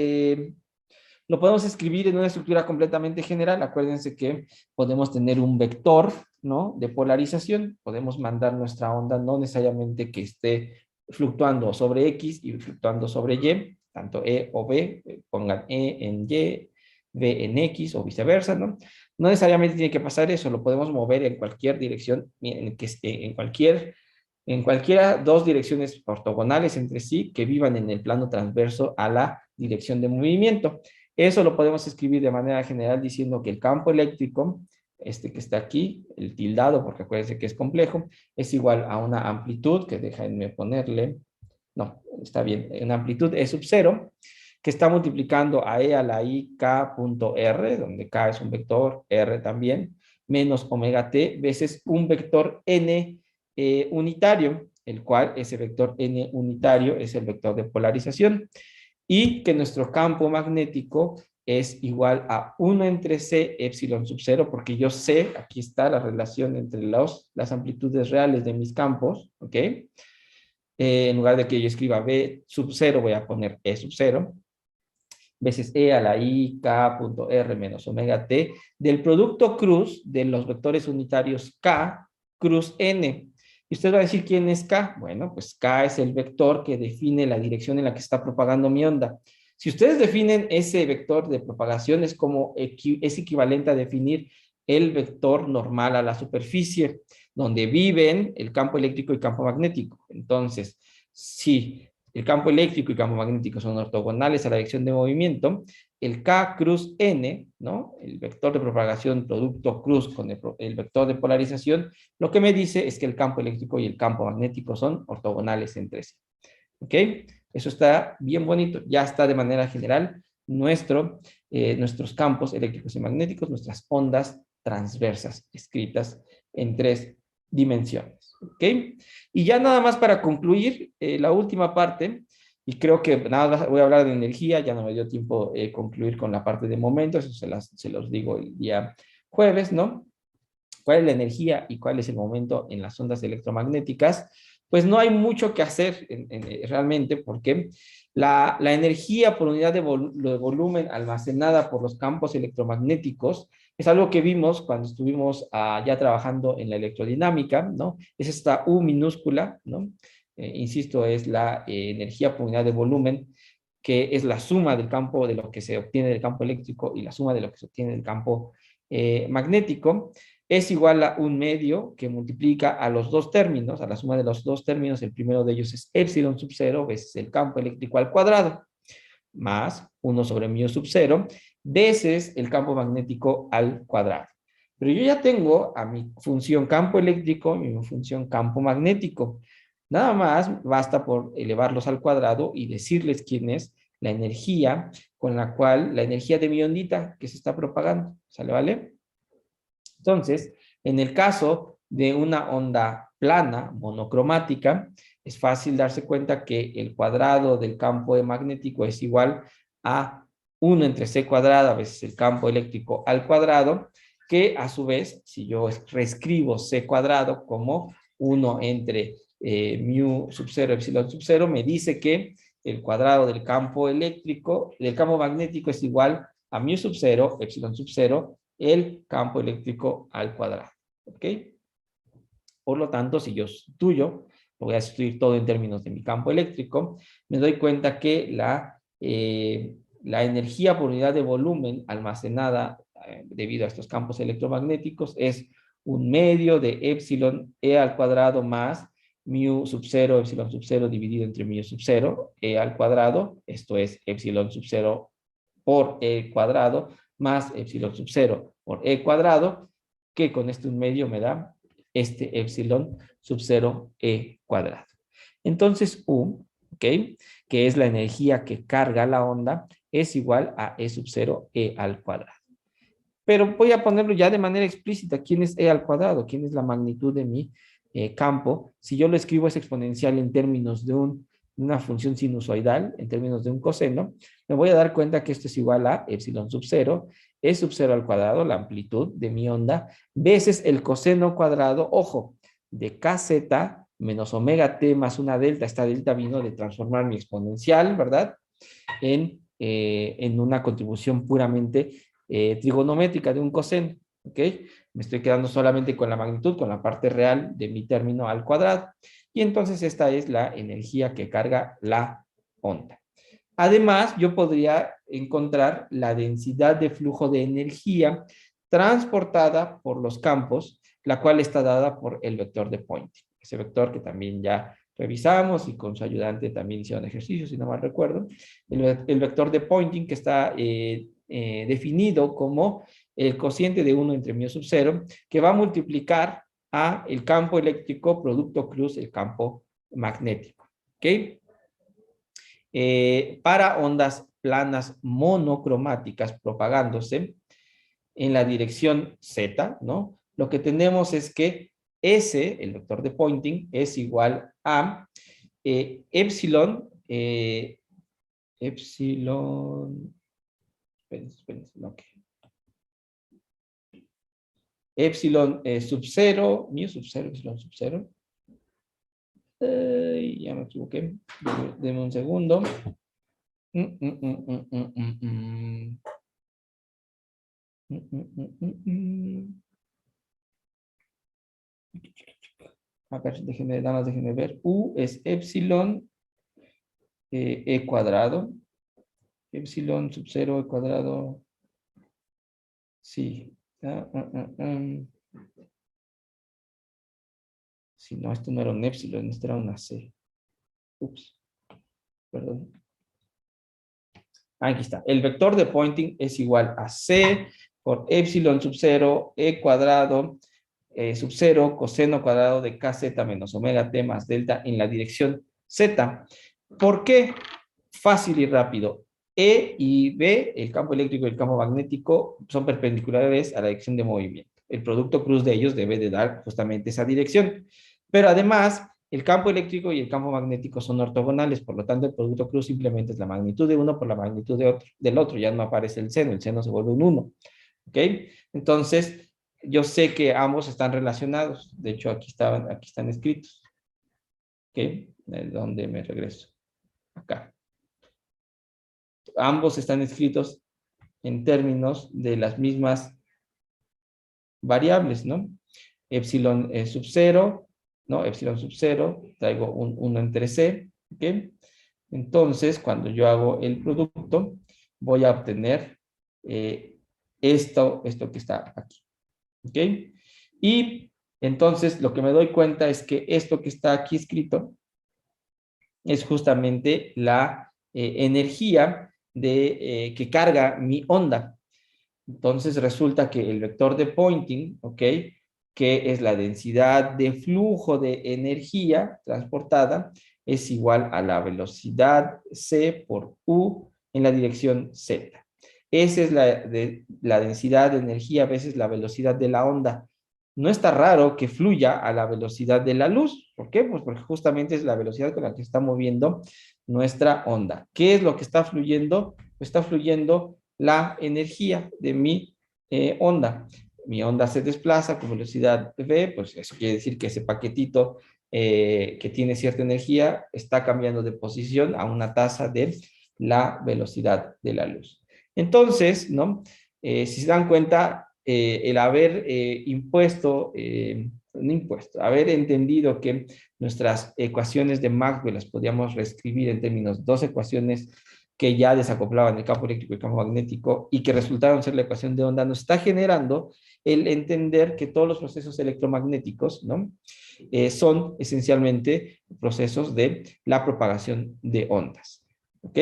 lo podemos escribir en una estructura completamente general. Acuérdense que podemos tener un vector, ¿no?, de polarización. Podemos mandar nuestra onda no necesariamente que esté fluctuando sobre X y fluctuando sobre Y, tanto E o B, pongan E en Y, B en X o viceversa, ¿no? No necesariamente tiene que pasar eso, lo podemos mover en cualquier dirección, en cualquiera dos direcciones ortogonales entre sí que vivan en el plano transverso a la dirección de movimiento. Eso lo podemos escribir de manera general diciendo que el campo eléctrico, este que está aquí, el tildado, porque acuérdense que es complejo, es igual a una amplitud, que déjenme ponerle, no, está bien, una amplitud E sub 0, que está multiplicando a E a la I K punto R, donde K es un vector, R también, menos omega t veces un vector N unitario, el cual ese vector N unitario es el vector de polarización, y que nuestro campo magnético es igual a 1 entre C epsilon sub 0, porque yo sé, aquí está la relación entre las amplitudes reales de mis campos, ¿ok? En lugar de que yo escriba B sub 0, voy a poner E sub 0, veces E a la I K punto R menos omega T, del producto cruz de los vectores unitarios K cruz N. Y usted va a decir, ¿quién es K? Bueno, pues K es el vector que define la dirección en la que está propagando mi onda. Si ustedes definen ese vector de propagación, es equivalente a definir el vector normal a la superficie, donde viven el campo eléctrico y campo magnético. Entonces, si el campo eléctrico y campo magnético son ortogonales a la dirección de movimiento, el K cruz N, ¿no?, el vector de propagación producto cruz con el vector de polarización, lo que me dice es que el campo eléctrico y el campo magnético son ortogonales entre sí. ¿Ok? Eso está bien bonito. Ya está de manera general nuestros campos eléctricos y magnéticos, nuestras ondas transversas, escritas en 3 dimensiones. ¿Ok? Y ya nada más para concluir la última parte, y creo que nada más voy a hablar de energía, ya no me dio tiempo concluir con la parte de momentos, eso se los digo el día jueves, ¿no? ¿Cuál es la energía y cuál es el momento en las ondas electromagnéticas? Pues no hay mucho que hacer realmente, porque la energía por unidad de volumen almacenada por los campos electromagnéticos es algo que vimos cuando estuvimos ya trabajando en la electrodinámica, ¿no? Es esta U minúscula, ¿no? Insisto, es la energía por unidad de volumen, que es la suma del campo, de lo que se obtiene del campo eléctrico y la suma de lo que se obtiene del campo magnético. Es igual a un medio que multiplica a los dos términos, a la suma de los dos términos. El primero de ellos es epsilon sub 0 veces el campo eléctrico al cuadrado, más 1 sobre mu sub 0 veces el campo magnético al cuadrado. Pero yo ya tengo a mi función campo eléctrico y mi función campo magnético. Nada más basta por elevarlos al cuadrado y decirles quién es la energía con la cual, la energía de mi ondita que se está propagando. ¿Sale, vale? Entonces, en el caso de una onda plana, monocromática, es fácil darse cuenta que el cuadrado del campo magnético es igual a 1 entre c cuadrada veces el campo eléctrico al cuadrado, que a su vez, si yo reescribo c cuadrado como 1 entre mu sub 0 epsilon sub 0, me dice que el cuadrado del campo eléctrico, del campo magnético es igual a mu sub 0 epsilon sub 0 el campo eléctrico al cuadrado. ¿Ok? Por lo tanto, si yo sustituyo, lo voy a sustituir todo en términos de mi campo eléctrico, me doy cuenta que la energía por unidad de volumen almacenada debido a estos campos electromagnéticos es un medio de epsilon e al cuadrado más mu sub 0 epsilon sub 0 dividido entre mu sub 0 e al cuadrado, esto es epsilon sub 0 por e cuadrado más epsilon sub 0 por e cuadrado, que con este un medio me da este epsilon sub 0 e cuadrado. Entonces U, ¿ok?, que es la energía que carga la onda, es igual a e sub 0 e al cuadrado. Pero voy a ponerlo ya de manera explícita. ¿Quién es e al cuadrado? ¿Quién es la magnitud de mi campo? Si yo lo escribo es exponencial en términos de una función sinusoidal, en términos de un coseno, me voy a dar cuenta que esto es igual a epsilon sub 0, e sub 0 al cuadrado, la amplitud de mi onda, veces el coseno cuadrado, ojo, de kz menos omega t más una delta. Esta delta vino de transformar mi exponencial, ¿verdad?, en una contribución puramente trigonométrica de un coseno. ¿Ok? Me estoy quedando solamente con la magnitud, con la parte real de mi término al cuadrado. Y entonces esta es la energía que carga la onda. Además, yo podría encontrar la densidad de flujo de energía transportada por los campos, la cual está dada por el vector de Poynting. Ese vector que también ya revisamos y con su ayudante también hicieron ejercicios, si no mal recuerdo. El vector de Poynting que está definido como el cociente de 1 entre mu sub 0, que va a multiplicar a el campo eléctrico producto cruz el campo magnético. ¿Ok? Para ondas planas monocromáticas propagándose en la dirección Z, ¿no?, lo que tenemos es que S, el vector de Poynting, es igual a epsilon, epsilon sub 0, mu sub 0, epsilon sub 0. Ya me equivoqué. Deme un segundo. A ver, nada más déjenme ver. U es epsilon e cuadrado. Epsilon sub 0 e cuadrado. Sí. Si no, esto no era un epsilon, esto era una C. Ups. Perdón. Aquí está. El vector de Poynting es igual a C por epsilon sub 0 e cuadrado sub 0 coseno cuadrado de kz menos omega t más delta en la dirección Z. ¿Por qué? Fácil y rápido. E y B, el campo eléctrico y el campo magnético, son perpendiculares a la dirección de movimiento. el producto cruz de ellos debe de dar justamente esa dirección. Pero además, el campo eléctrico y el campo magnético son ortogonales, por lo tanto, el producto cruz simplemente es la magnitud de uno por la magnitud del otro, ya no aparece el seno se vuelve un 1. ¿Ok? Entonces, yo sé que ambos están relacionados, de hecho, aquí están escritos. ¿Ok? ¿Dónde me regreso? Acá. Ambos están escritos en términos de las mismas variables, ¿no? Epsilon sub 0, ¿no? Epsilon sub 0, traigo un 1 entre C, ¿ok? Entonces, cuando yo hago el producto, voy a obtener esto que está aquí, ¿ok? Y entonces lo que me doy cuenta es que esto que está aquí escrito es justamente la energía que carga mi onda. Entonces resulta que el vector de Poynting, ¿ok? Que es la densidad de flujo de energía transportada, es igual a la velocidad c por u en la dirección z. Esa es la densidad de energía veces la velocidad de la onda. No está raro que fluya a la velocidad de la luz. ¿Por qué? Pues porque justamente es la velocidad con la que está moviendo nuestra onda. ¿Qué es lo que está fluyendo? Pues está fluyendo la energía de mi onda. Mi onda se desplaza con velocidad v, pues eso quiere decir que ese paquetito que tiene cierta energía está cambiando de posición a una tasa de la velocidad de la luz. Entonces, ¿no? Si se dan cuenta, el haber haber entendido que nuestras ecuaciones de Maxwell las podíamos reescribir en términos dos ecuaciones que ya desacoplaban el campo eléctrico y el campo magnético y que resultaron ser la ecuación de onda, nos está generando el entender que todos los procesos electromagnéticos, ¿no? Son esencialmente procesos de la propagación de ondas. ¿Ok?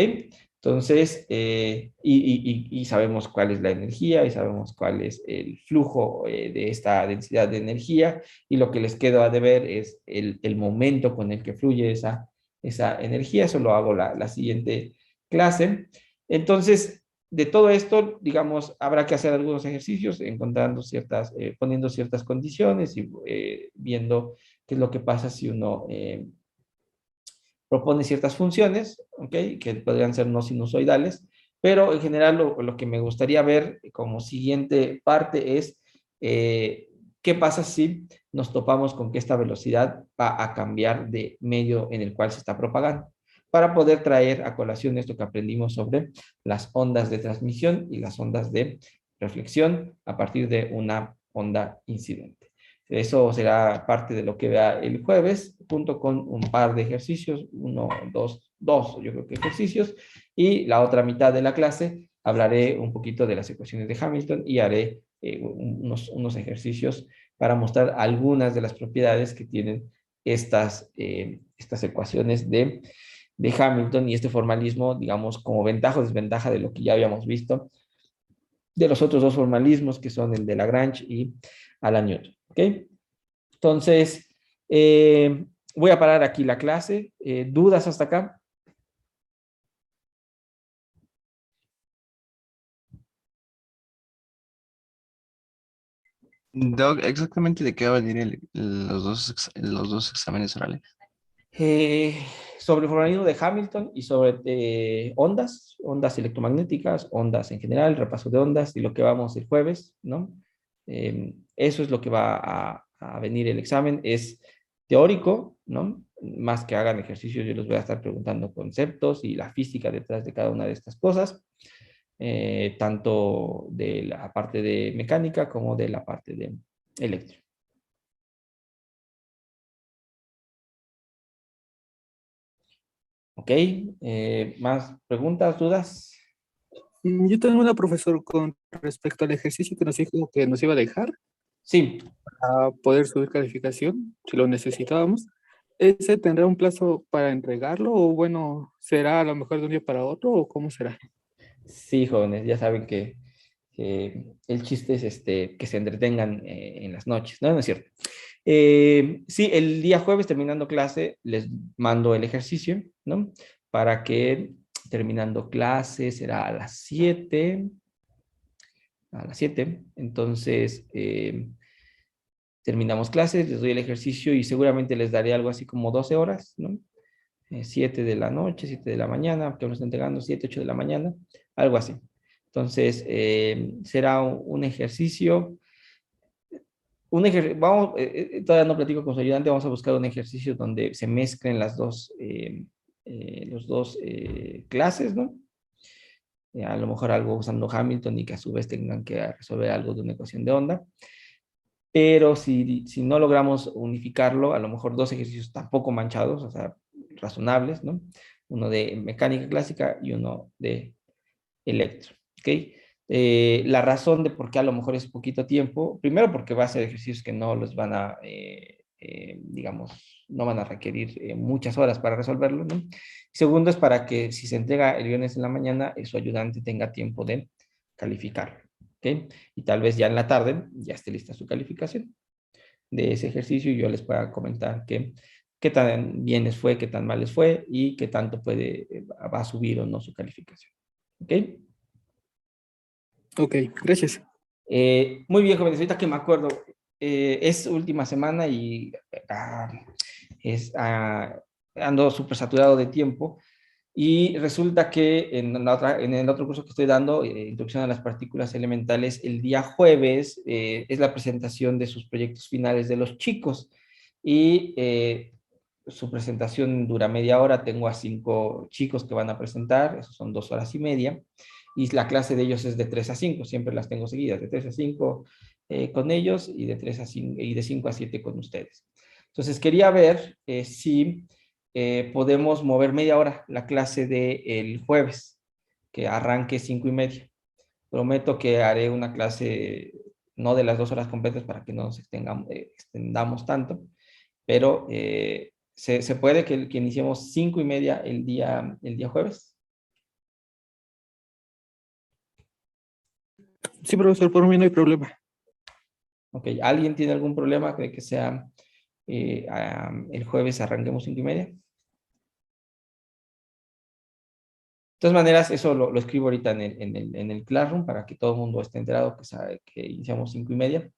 Entonces, y sabemos cuál es la energía y sabemos cuál es el flujo de esta densidad de energía y lo que les queda de ver es el momento con el que fluye esa energía. Eso lo hago la siguiente clase. Entonces, de todo esto, digamos, habrá que hacer algunos ejercicios encontrando poniendo ciertas condiciones y viendo qué es lo que pasa si uno propone ciertas funciones, ¿ok? Que podrían ser no sinusoidales, pero en general lo que me gustaría ver como siguiente parte es qué pasa si nos topamos con que esta velocidad va a cambiar de medio en el cual se está propagando, para poder traer a colación esto que aprendimos sobre las ondas de transmisión y las ondas de reflexión a partir de una onda incidente. Eso será parte de lo que vea el jueves, junto con un par de ejercicios, dos, yo creo que ejercicios, y la otra mitad de la clase hablaré un poquito de las ecuaciones de Hamilton y haré unos ejercicios para mostrar algunas de las propiedades que tienen estas ecuaciones de Hamilton y este formalismo, digamos, como ventaja o desventaja de lo que ya habíamos visto de los otros dos formalismos que son el de Lagrange y Alan Newton. ¿Ok? Entonces, voy a parar aquí la clase. ¿Dudas hasta acá? Doc, ¿exactamente de qué va a venir los dos exámenes orales? Sobre el formalismo de Hamilton y sobre ondas electromagnéticas, ondas en general, repaso de ondas y lo que vamos el jueves, ¿no? Eso es lo que va a venir el examen. Es teórico, ¿no? Más que hagan ejercicios, yo les voy a estar preguntando conceptos y la física detrás de cada una de estas cosas, tanto de la parte de mecánica como de la parte de eléctrica. ¿Ok? ¿Más preguntas, dudas? Yo tengo una profesor con respecto al ejercicio que nos dijo que nos iba a dejar Sí, a poder subir calificación si lo necesitábamos. ¿Ese tendrá un plazo para entregarlo o bueno, será a lo mejor de un día para otro o cómo será? sí, jóvenes, ya saben que el chiste es que se entretengan en las noches, ¿no? ¿No es cierto? Sí, el día jueves terminando clase les mando el ejercicio, ¿no? Para que terminando clase será a las 7, entonces terminamos clases, les doy el ejercicio y seguramente les daré algo así como 12 horas, ¿no? 7 de la noche, 7 de la mañana, que nos están entregando 7, 8 de la mañana, algo así. Entonces, será un ejercicio, vamos, todavía no platico con su ayudante, vamos a buscar un ejercicio donde se mezclen los dos clases, ¿no? A lo mejor algo usando Hamilton y que a su vez tengan que resolver algo de una ecuación de onda. Pero si no logramos unificarlo, a lo mejor dos ejercicios tampoco manchados, o sea, razonables, ¿no? Uno de mecánica clásica y uno de electro, ¿ok? La razón de por qué a lo mejor es poquito tiempo, primero porque va a ser ejercicios que no los van a, digamos, no van a requerir muchas horas para resolverlo, ¿no? Segundo es para que si se entrega el viernes en la mañana, su ayudante tenga tiempo de calificarlo, ¿ok? Y tal vez ya en la tarde ya esté lista su calificación de ese ejercicio y yo les pueda comentar qué tan bien les fue, qué tan mal les fue y qué tanto va a subir o no su calificación, ¿ok? Ok, gracias. Muy bien, jóvenes, ahorita que me acuerdo, es última semana y ando súper saturado de tiempo y resulta que en el otro curso que estoy dando, Introducción a las Partículas Elementales, el día jueves es la presentación de sus proyectos finales de los chicos y su presentación dura media hora, tengo a 5 chicos que van a presentar, eso son 2 horas y media, y la clase de ellos es de 3 a 5, siempre las tengo seguidas, de 3 a 5 con ellos y de 3 a 5, y de 5 a 7 con ustedes. Entonces quería ver si podemos mover media hora la clase del jueves, que arranque 5:30. Prometo que haré una clase no de las 2 horas completas para que no nos extendamos tanto, pero se puede que iniciemos 5:30 el día jueves. Sí, profesor, por mí no hay problema. Ok, ¿alguien tiene algún problema? ¿Cree que sea el jueves arranquemos 5:30? De todas maneras, eso lo escribo ahorita en el Classroom para que todo el mundo esté enterado que sabe que iniciamos 5:30.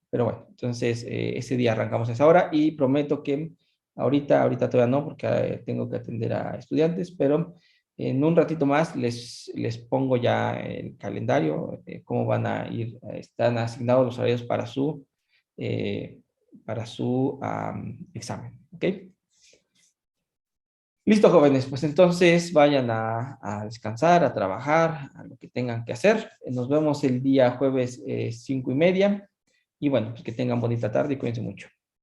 Pero bueno, entonces ese día arrancamos a esa hora y prometo que ahorita todavía no, porque tengo que atender a estudiantes, pero en un ratito más les pongo ya el calendario, cómo van a ir, están asignados los horarios para su examen, ¿ok? Listo, jóvenes, pues entonces vayan a descansar, a trabajar, a lo que tengan que hacer. Nos vemos el día jueves 5:30 y bueno, pues que tengan bonita tarde y cuídense mucho.